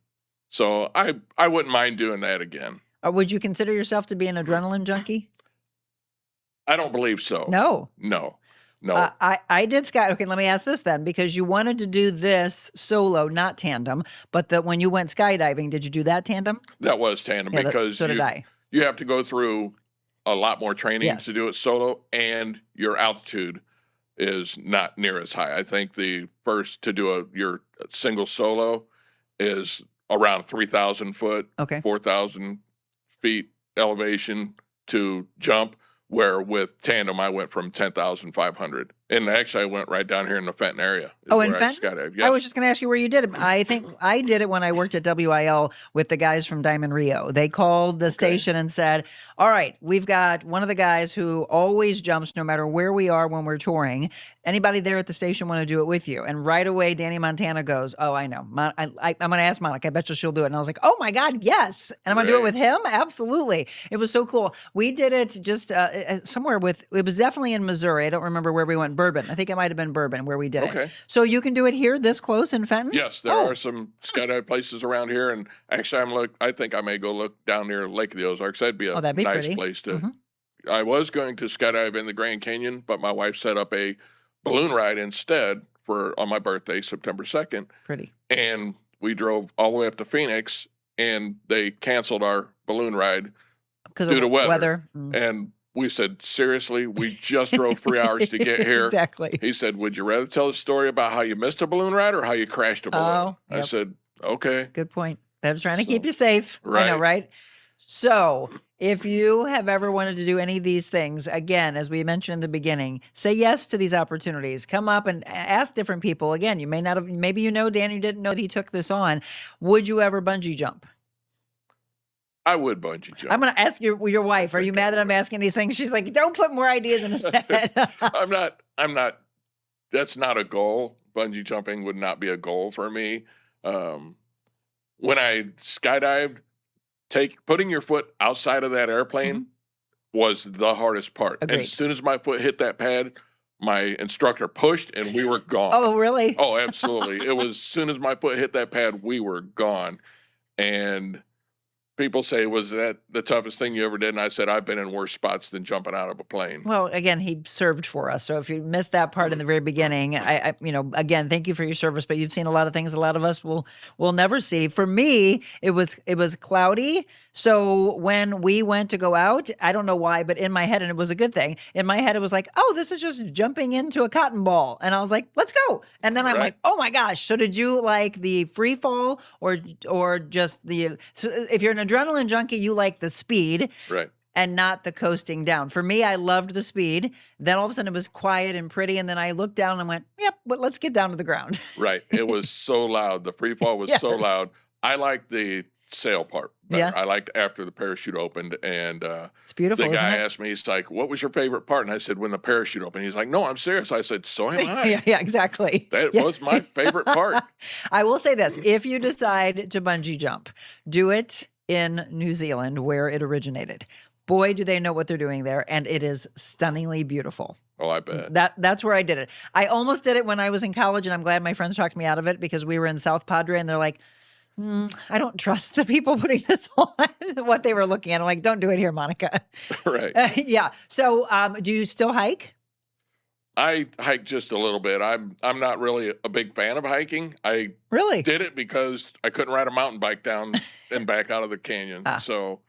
[SPEAKER 6] so I wouldn't mind doing that again.
[SPEAKER 1] Would you consider yourself to be an adrenaline junkie?
[SPEAKER 6] I don't believe so.
[SPEAKER 1] No.
[SPEAKER 6] No.
[SPEAKER 1] I did sky. Okay, let me ask this then, because you wanted to do this solo, not tandem, but when you went skydiving, did you do that tandem?
[SPEAKER 6] That was tandem
[SPEAKER 1] Yeah,
[SPEAKER 6] because
[SPEAKER 1] so did I.
[SPEAKER 6] you have to go through a lot more training
[SPEAKER 1] Yes.
[SPEAKER 6] to do it solo, and your altitude is not near as high. I think the first to do your single solo is around 3,000 foot,
[SPEAKER 1] Okay.
[SPEAKER 6] 4,000 feet elevation to jump, where with tandem I went from 10,500. And actually I went right down here in the Fenton area. is
[SPEAKER 1] Oh, in
[SPEAKER 6] where
[SPEAKER 1] Fenton?
[SPEAKER 6] I skydived.
[SPEAKER 1] I
[SPEAKER 6] Yes.
[SPEAKER 1] was just going to ask you where you did it. I think I did it when I worked at WIL with the guys from Diamond Rio. They called the station and said, all right, we've got one of the guys who always jumps no matter where we are when we're touring. Anybody there at the station want to do it with you? And right away, Danny Montana goes, oh, I know. I'm going to ask Monica. I bet you she'll do it. And I was like, oh my God, yes. And I'm going to do it with him? Absolutely. It was so cool. We did it just somewhere it was definitely in Missouri. I don't remember where we went. Bourbon. I think it might have been Bourbon where we did it. So you can do it here this close in Fenton?
[SPEAKER 6] Yes, there are some skydive places around here, and actually I think I may go look down near Lake of the Ozarks. That'd be a
[SPEAKER 1] that'd be
[SPEAKER 6] nice
[SPEAKER 1] pretty.
[SPEAKER 6] place to. I was going to skydive in the Grand Canyon, but my wife set up a balloon ride instead on my birthday, September 2nd.
[SPEAKER 1] Pretty.
[SPEAKER 6] And we drove all the way up to Phoenix, and they canceled our balloon ride due to weather. And we said, seriously, we just drove 3 hours to get here.
[SPEAKER 1] Exactly.
[SPEAKER 6] He said, would you rather tell the story about how you missed a balloon ride or how you crashed a balloon?
[SPEAKER 1] Oh,
[SPEAKER 6] I said, okay.
[SPEAKER 1] Good point. They're trying to keep you safe.
[SPEAKER 6] Right.
[SPEAKER 1] I know, right? So if you have ever wanted to do any of these things, again, as we mentioned in the beginning, say yes to these opportunities. Come up and ask different people. Again, you may not have, maybe Dan, you didn't know that he took this on. Would you ever bungee jump?
[SPEAKER 6] I would bungee jump.
[SPEAKER 1] I'm going to ask your wife. Are you mad that I'm asking these things? She's like, don't put more ideas in his head.
[SPEAKER 6] I'm not. That's not a goal. Bungee jumping would not be a goal for me. When I skydived, putting your foot outside of that airplane was the hardest part.
[SPEAKER 1] Agreed.
[SPEAKER 6] And as soon as my foot hit that pad, my instructor pushed and we were gone.
[SPEAKER 1] Oh, really?
[SPEAKER 6] Oh, absolutely. It was as soon as my foot hit that pad, we were gone. And people say, was that the toughest thing you ever did? And I said, I've been in worse spots than jumping out of a plane.
[SPEAKER 1] Well, again, he served for us. So if you missed that part in the very beginning, I again, thank you for your service, but you've seen a lot of things a lot of us will never see. For me, it was cloudy. So when we went to go out, I don't know why, but in my head, and it was a good thing, in my head, it was like, oh, this is just jumping into a cotton ball. And I was like, let's go. And then I'm like, oh my gosh. So did you like the free fall or just so if you're an adrenaline junkie, you like the speed.
[SPEAKER 6] Right.
[SPEAKER 1] And not the coasting down. For me, I loved the speed. Then all of a sudden it was quiet and pretty. And then I looked down and went, yep, but let's get down to the ground.
[SPEAKER 6] Right. It was so loud. The free fall was so loud. I liked the sail part better.
[SPEAKER 1] Yeah.
[SPEAKER 6] I liked after the parachute opened, and
[SPEAKER 1] it's beautiful.
[SPEAKER 6] The guy
[SPEAKER 1] isn't it?
[SPEAKER 6] asked me, he's like, what was your favorite part? And I said, when the parachute opened. He's like, no, I'm serious. I said, so am I.
[SPEAKER 1] Yeah, exactly.
[SPEAKER 6] That was my favorite part.
[SPEAKER 1] I will say this. If you decide to bungee jump, do it in New Zealand where it originated. Boy, do they know what they're doing there. And it is stunningly beautiful.
[SPEAKER 6] Oh, I bet.
[SPEAKER 1] That's where I did it. I almost did it when I was in college, and I'm glad my friends talked me out of it because we were in South Padre and they're like, I don't trust the people putting this on, what they were looking at. I'm like, don't do it here, Monica.
[SPEAKER 6] Right.
[SPEAKER 1] Yeah. So do you still hike?
[SPEAKER 6] I hike just a little bit. I'm not really a big fan of hiking. I
[SPEAKER 1] really
[SPEAKER 6] did it because I couldn't ride a mountain bike down and back out of the canyon. So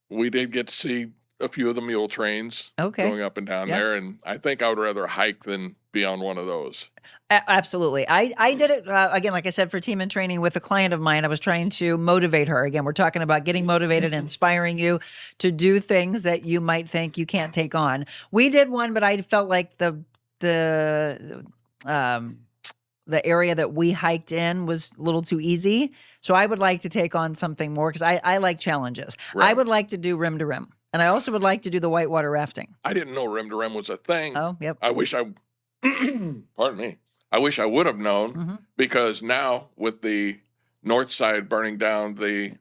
[SPEAKER 6] we did get to see a few of the mule trains going up and down there. And I think I would rather hike than be on one of those.
[SPEAKER 1] Absolutely. I did it, again, like I said, for team and training with a client of mine. I was trying to motivate her. Again, we're talking about getting motivated, inspiring you to do things that you might think you can't take on. We did one, but I felt like the area that we hiked in was a little too easy. So I would like to take on something more because I like challenges.
[SPEAKER 6] Right.
[SPEAKER 1] I would like to do rim to rim. And I also would like to do the whitewater rafting.
[SPEAKER 6] I didn't know rim to rim was a thing.
[SPEAKER 1] Oh, yep.
[SPEAKER 6] I wish pardon me. I wish I would have known because now with the north side burning down, the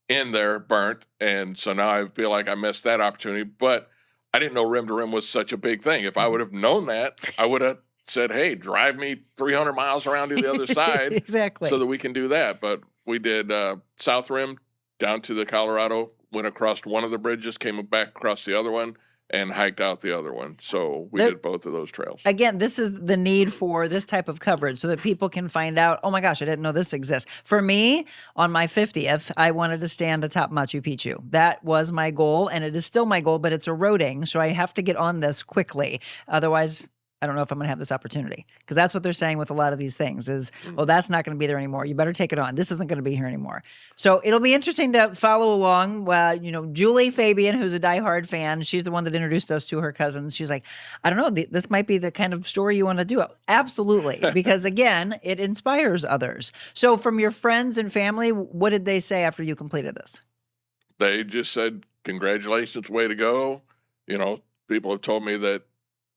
[SPEAKER 6] end there burnt. And so now I feel like I missed that opportunity. But I didn't know rim to rim was such a big thing. If I would have known that, I would have said, hey, drive me 300 miles around to the other side.
[SPEAKER 1] Exactly.
[SPEAKER 6] So that we can do that. But we did South Rim down to the Colorado, went across one of the bridges, came back across the other one, and hiked out the other one. So we did both of those trails.
[SPEAKER 1] Again, this is the need for this type of coverage so that people can find out, oh my gosh, I didn't know this exists. For me, on my 50th, I wanted to stand atop Machu Picchu. That was my goal, and it is still my goal, but it's eroding, so I have to get on this quickly. Otherwise, I don't know if I'm going to have this opportunity, because that's what they're saying with a lot of these things is, well, that's not going to be there anymore. You better take it on. This isn't going to be here anymore. So it'll be interesting to follow along. Julie Fabian, who's a diehard fan, she's the one that introduced us to her cousins. She's like, I don't know, this might be the kind of story you want to do. Absolutely. Because again, it inspires others. So from your friends and family, what did they say after you completed this?
[SPEAKER 6] They just said, congratulations, way to go. People have told me that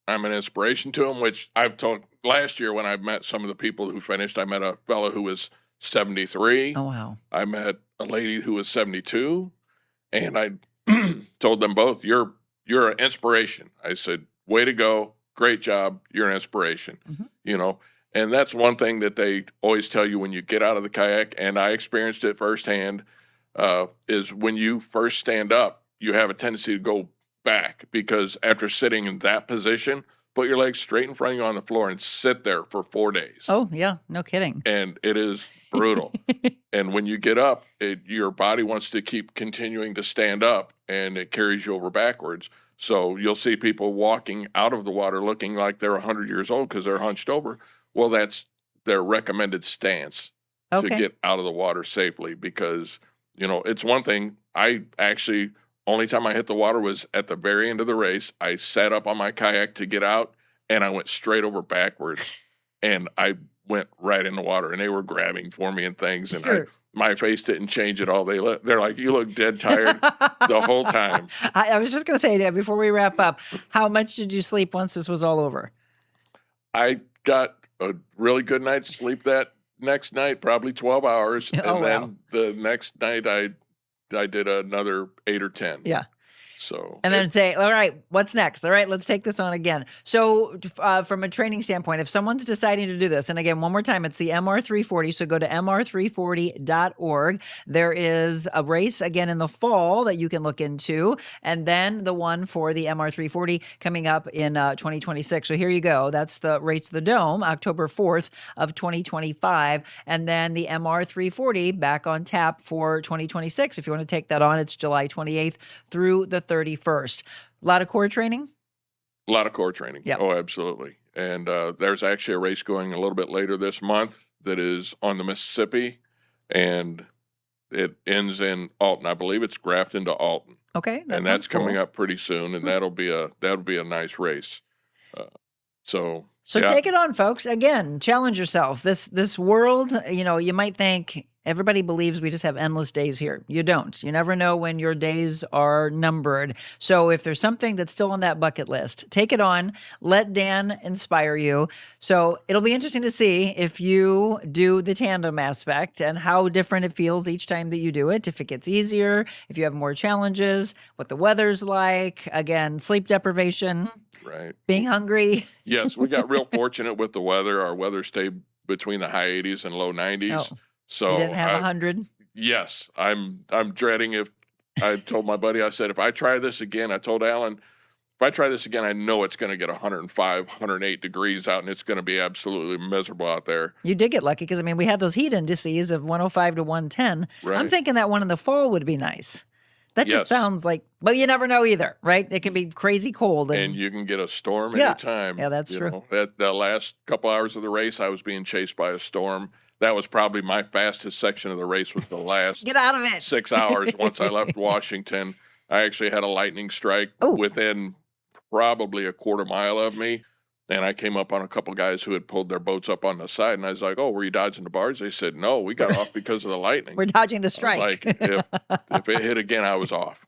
[SPEAKER 6] I'm an inspiration to them, which I've told last year when I met some of the people who finished. I met a fellow who was 73.
[SPEAKER 1] Oh, wow.
[SPEAKER 6] I met a lady who was 72, and I told them both, you're an inspiration. I said, way to go. Great job. You're an inspiration. And that's one thing that they always tell you when you get out of the kayak, and I experienced it firsthand, is when you first stand up, you have a tendency to go back, because after sitting in that position, put your legs straight in front of you on the floor and sit there for 4 days.
[SPEAKER 1] Oh, yeah. No kidding.
[SPEAKER 6] And it is brutal. And when you get up, your body wants to keep continuing to stand up, and it carries you over backwards. So you'll see people walking out of the water looking like they're 100 years old because they're hunched over. Well, that's their recommended stance to get out of the water safely, because, it's one thing. Only time I hit the water was at the very end of the race. I sat up on my kayak to get out, and I went straight over backwards, and I went right in the water, and they were grabbing for me and things, and my face didn't change at all. They're like, you look dead tired the whole time.
[SPEAKER 1] I was just going to say that before we wrap up, how much did you sleep once this was all over?
[SPEAKER 6] I got a really good night's sleep that next night, probably 12 hours, and then the next night I did another 8 or 10.
[SPEAKER 1] Yeah.
[SPEAKER 6] So,
[SPEAKER 1] and then say, all right, what's next? All right, let's take this on again. So from a training standpoint, if someone's deciding to do this, and again, one more time, it's the MR340. So go to MR340.org. There is a race again in the fall that you can look into, and then the one for the MR340 coming up in 2026. So here you go. That's the Race to the Dome, October 4th of 2025. And then the MR340 back on tap for 2026. If you want to take that on, it's July 28th through the 31st. A lot of core training?
[SPEAKER 6] A lot of core training.
[SPEAKER 1] Yep.
[SPEAKER 6] Oh, absolutely. And there's actually a race going a little bit later this month that is on the Mississippi, and it ends in Alton. I believe it's Grafton to Alton.
[SPEAKER 1] Okay.
[SPEAKER 6] And that's coming up pretty soon, and that'll be a nice race. So
[SPEAKER 1] take it on, folks. Again, challenge yourself. This world, you might think everybody believes we just have endless days here. You don't. You never know when your days are numbered. So if there's something that's still on that bucket list, take it on. Let Dan inspire you. So it'll be interesting to see if you do the tandem aspect and how different it feels each time that you do it. If it gets easier, if you have more challenges, what the weather's like, again, sleep deprivation,
[SPEAKER 6] right,
[SPEAKER 1] being hungry.
[SPEAKER 6] Yes, we got real fortunate with the weather. Our weather stayed between the high 80s and low 90s.
[SPEAKER 1] Oh.
[SPEAKER 6] So
[SPEAKER 1] You didn't have 100?
[SPEAKER 6] Yes, I'm dreading if I told my buddy, I said, if I try this again, I told Alan, if I try this again, I know it's going to get 105, 108 degrees out, and it's going to be absolutely miserable out there.
[SPEAKER 1] You did get lucky because, we had those heat indices of 105 to 110.
[SPEAKER 6] Right.
[SPEAKER 1] I'm thinking that one in the fall would be nice. That just sounds like, but you never know either, right? It can be crazy cold.
[SPEAKER 6] And you can get a storm
[SPEAKER 1] Yeah.
[SPEAKER 6] anytime.
[SPEAKER 1] Yeah, that's true.
[SPEAKER 6] The last couple hours of the race, I was being chased by a storm. That was probably my fastest section of the race, was the last
[SPEAKER 1] Get out of it.
[SPEAKER 6] 6 hours. Once I left Washington, I actually had a lightning strike within probably a quarter mile of me. And I came up on a couple guys who had pulled their boats up on the side. And I was like, oh, were you dodging the bars? They said, no, we got off because of the lightning.
[SPEAKER 1] We're dodging the strike.
[SPEAKER 6] Like, if it hit again, I was off.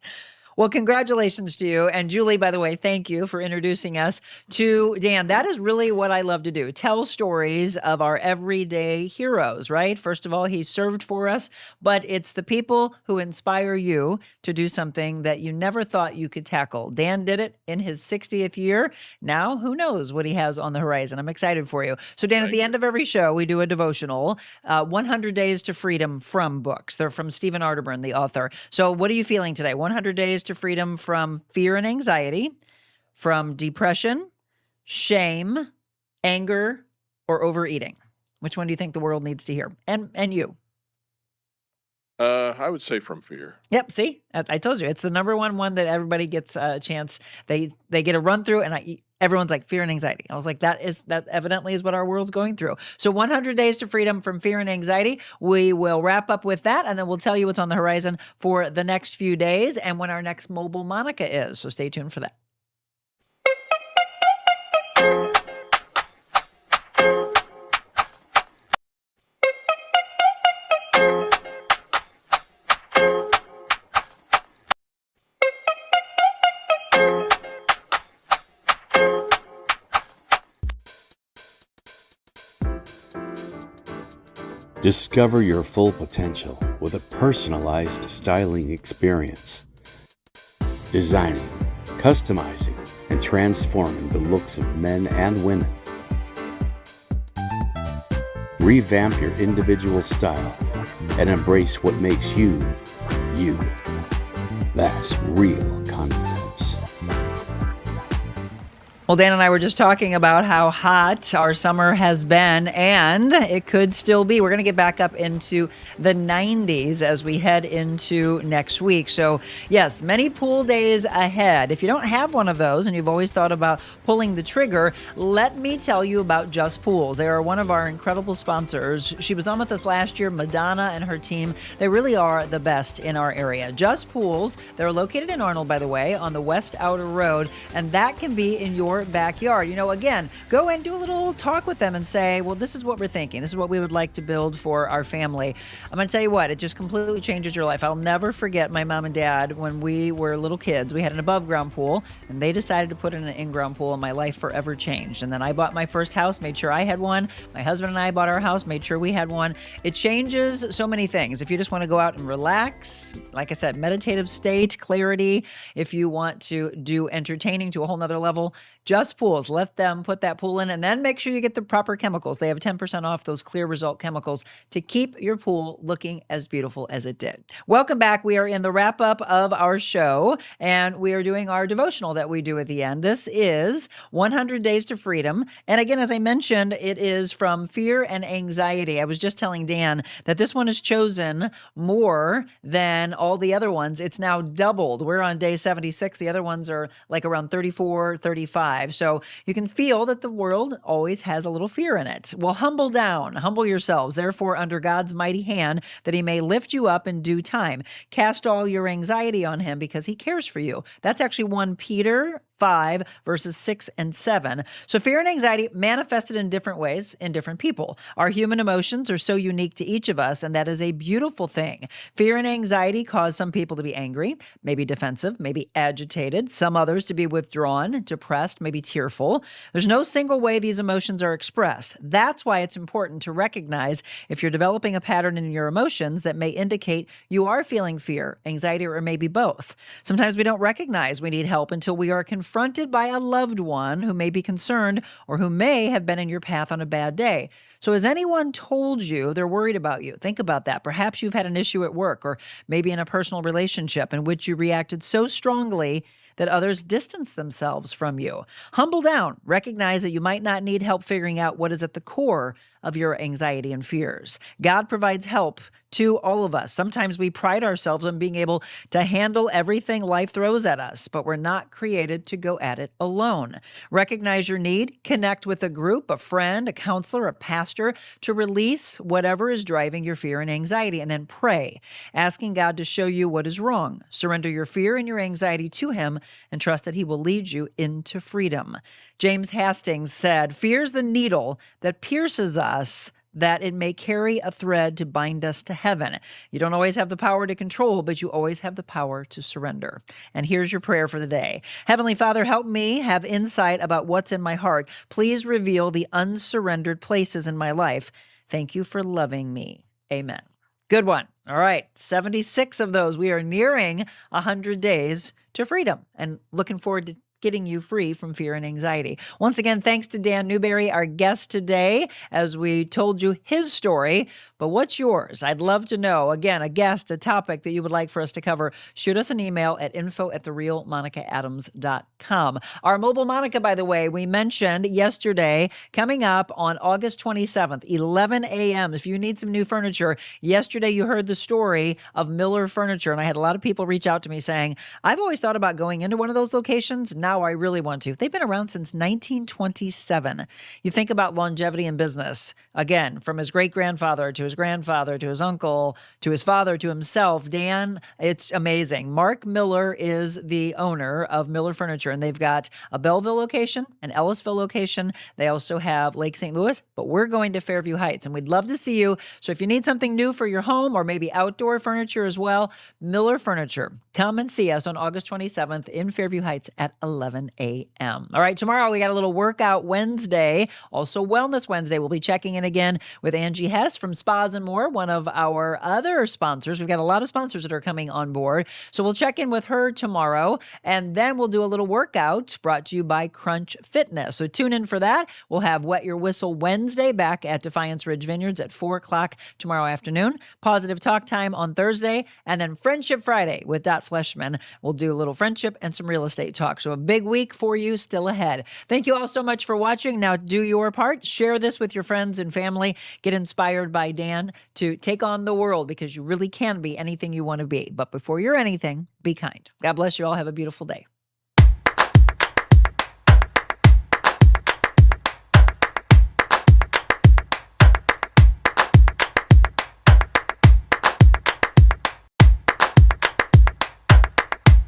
[SPEAKER 1] Well, congratulations to you. And Julie, by the way, thank you for introducing us to Dan. That is really what I love to do. Tell stories of our everyday heroes, right? First of all, he served for us, but it's the people who inspire you to do something that you never thought you could tackle. Dan did it in his 60th year. Now, who knows what he has on the horizon? I'm excited for you. So, Dan, at the end of every show, we do a devotional, 100 Days to Freedom from books. They're from Stephen Arterburn, the author. So what are you feeling today? 100 Days to Freedom from fear and anxiety, from depression, shame, anger, or overeating. Which one do you think the world needs to hear? And you?
[SPEAKER 6] I would say from fear.
[SPEAKER 1] Yep. See, I told you it's the number one that everybody gets a chance. They get a run through, and everyone's like fear and anxiety. I was like, that evidently is what our world's going through. So 100 Days to Freedom from fear and anxiety. We will wrap up with that, and then we'll tell you what's on the horizon for the next few days and when our next Mobile Monica is. So stay tuned for that.
[SPEAKER 9] Discover your full potential with a personalized styling experience. Designing, customizing, and transforming the looks of men and women. Revamp your individual style and embrace what makes you, you. That's real confidence.
[SPEAKER 1] Well, Dan and I were just talking about how hot our summer has been, and it could still be. We're going to get back up into the 90s as we head into next week. So, yes, many pool days ahead. If you don't have one of those and you've always thought about pulling the trigger, let me tell you about Just Pools. They are one of our incredible sponsors. She was on with us last year, Madonna and her team. They really are the best in our area. Just Pools, they're located in Arnold, by the way, on the West Outer Road, and that can be in your backyard. You know, again, go and do a little talk with them and say, well, this is what we're thinking. This is what we would like to build for our family. I'm going to tell you what, it just completely changes your life. I'll never forget my mom and dad when we were little kids. We had an above ground pool and they decided to put in an in-ground pool, and my life forever changed. And then I bought my first house, made sure I had one. My husband and I bought our house, made sure we had one. It changes so many things. If you just want to go out and relax, like I said, meditative state, clarity, if you want to do entertaining to a whole nother level, Just Pools, let them put that pool in, and then make sure you get the proper chemicals. They have 10% off those Clear Result chemicals to keep your pool looking as beautiful as it did. Welcome back. We are in the wrap up of our show, and we are doing our devotional that we do at the end. This is 100 Days to Freedom. And again, as I mentioned, it is from fear and anxiety. I was just telling Dan that this one is chosen more than all the other ones. It's now doubled. We're on day 76. The other ones are like around 34, 35. So you can feel that the world always has a little fear in it. Well, humble down, humble yourselves, therefore, under God's mighty hand, that he may lift you up in due time. Cast all your anxiety on him because he cares for you. That's actually 1 Peter 5, verses 6 and 7. So fear and anxiety manifested in different ways in different people. Our human emotions are so unique to each of us, and that is a beautiful thing. Fear and anxiety cause some people to be angry, maybe defensive, maybe agitated, some others to be withdrawn, depressed, maybe tearful. There's no single way these emotions are expressed. That's why it's important to recognize if you're developing a pattern in your emotions that may indicate you are feeling fear, anxiety, or maybe both. Sometimes we don't recognize we need help until we are confronted by a loved one who may be concerned or who may have been in your path on a bad day. So has anyone told you they're worried about you? Think about that. Perhaps you've had an issue at work or maybe in a personal relationship in which you reacted so strongly that others distance themselves from you. Humble down. Recognize that you might not need help figuring out what is at the core of your anxiety and fears. God provides help to all of us. Sometimes we pride ourselves on being able to handle everything life throws at us, but we're not created to go at it alone. Recognize your need, connect with a group, a friend, a counselor, a pastor to release whatever is driving your fear and anxiety, and then pray, asking God to show you what is wrong. Surrender your fear and your anxiety to him and trust that he will lead you into freedom. James Hastings said, "Fear is the needle that pierces us that it may carry a thread to bind us to heaven. You don't always have the power to control, but you always have the power to surrender. And here's your prayer for the day. Heavenly Father, help me have insight about what's in my heart. Please reveal the unsurrendered places in my life. Thank you for loving me. Amen. Good one. All right. 76 of those. We are nearing 100 days to freedom and looking forward to getting you free from fear and anxiety. Once again, thanks to Dan Newberry, our guest today, as we told you his story. But what's yours? I'd love to know. Again, a guest, a topic that you would like for us to cover. Shoot us an email at info@TheRealMonicaAdams.com. Our mobile Monica, by the way, we mentioned yesterday, coming up on August 27th, 11 a.m. If you need some new furniture, yesterday you heard the story of Miller Furniture, and I had a lot of people reach out to me saying, I've always thought about going into one of those locations. Now I really want to. They've been around since 1927. You think about longevity in business. Again, from his great-grandfather to his grandfather to his uncle to his father to himself, Dan, it's amazing. Mark Miller is the owner of Miller Furniture, and they've got a Belleville location, an Ellisville location. They also have Lake St. Louis, but we're going to Fairview Heights, and we'd love to see you. So if you need something new for your home or maybe outdoor furniture as well, Miller Furniture, come and see us on August 27th in Fairview Heights at 11 a.m. All right, tomorrow we got a little Workout Wednesday, also Wellness Wednesday. We'll be checking in again with Angie Hess from Spas and More, one of our other sponsors. We've got a lot of sponsors that are coming on board. So we'll check in with her tomorrow, and then we'll do a little workout brought to you by Crunch Fitness. So tune in for that. We'll have Wet Your Whistle Wednesday back at Defiance Ridge Vineyards at 4 o'clock tomorrow afternoon. Positive Talk Time on Thursday, and then Friendship Friday with Dot Fleshman. We'll do a little friendship and some real estate talk. So a big week for you still ahead. Thank you all so much for watching. Now do your part. Share this with your friends and family. Get inspired by Dan to take on the world, because you really can be anything you want to be. But before you're anything, be kind. God bless you all. Have a beautiful day.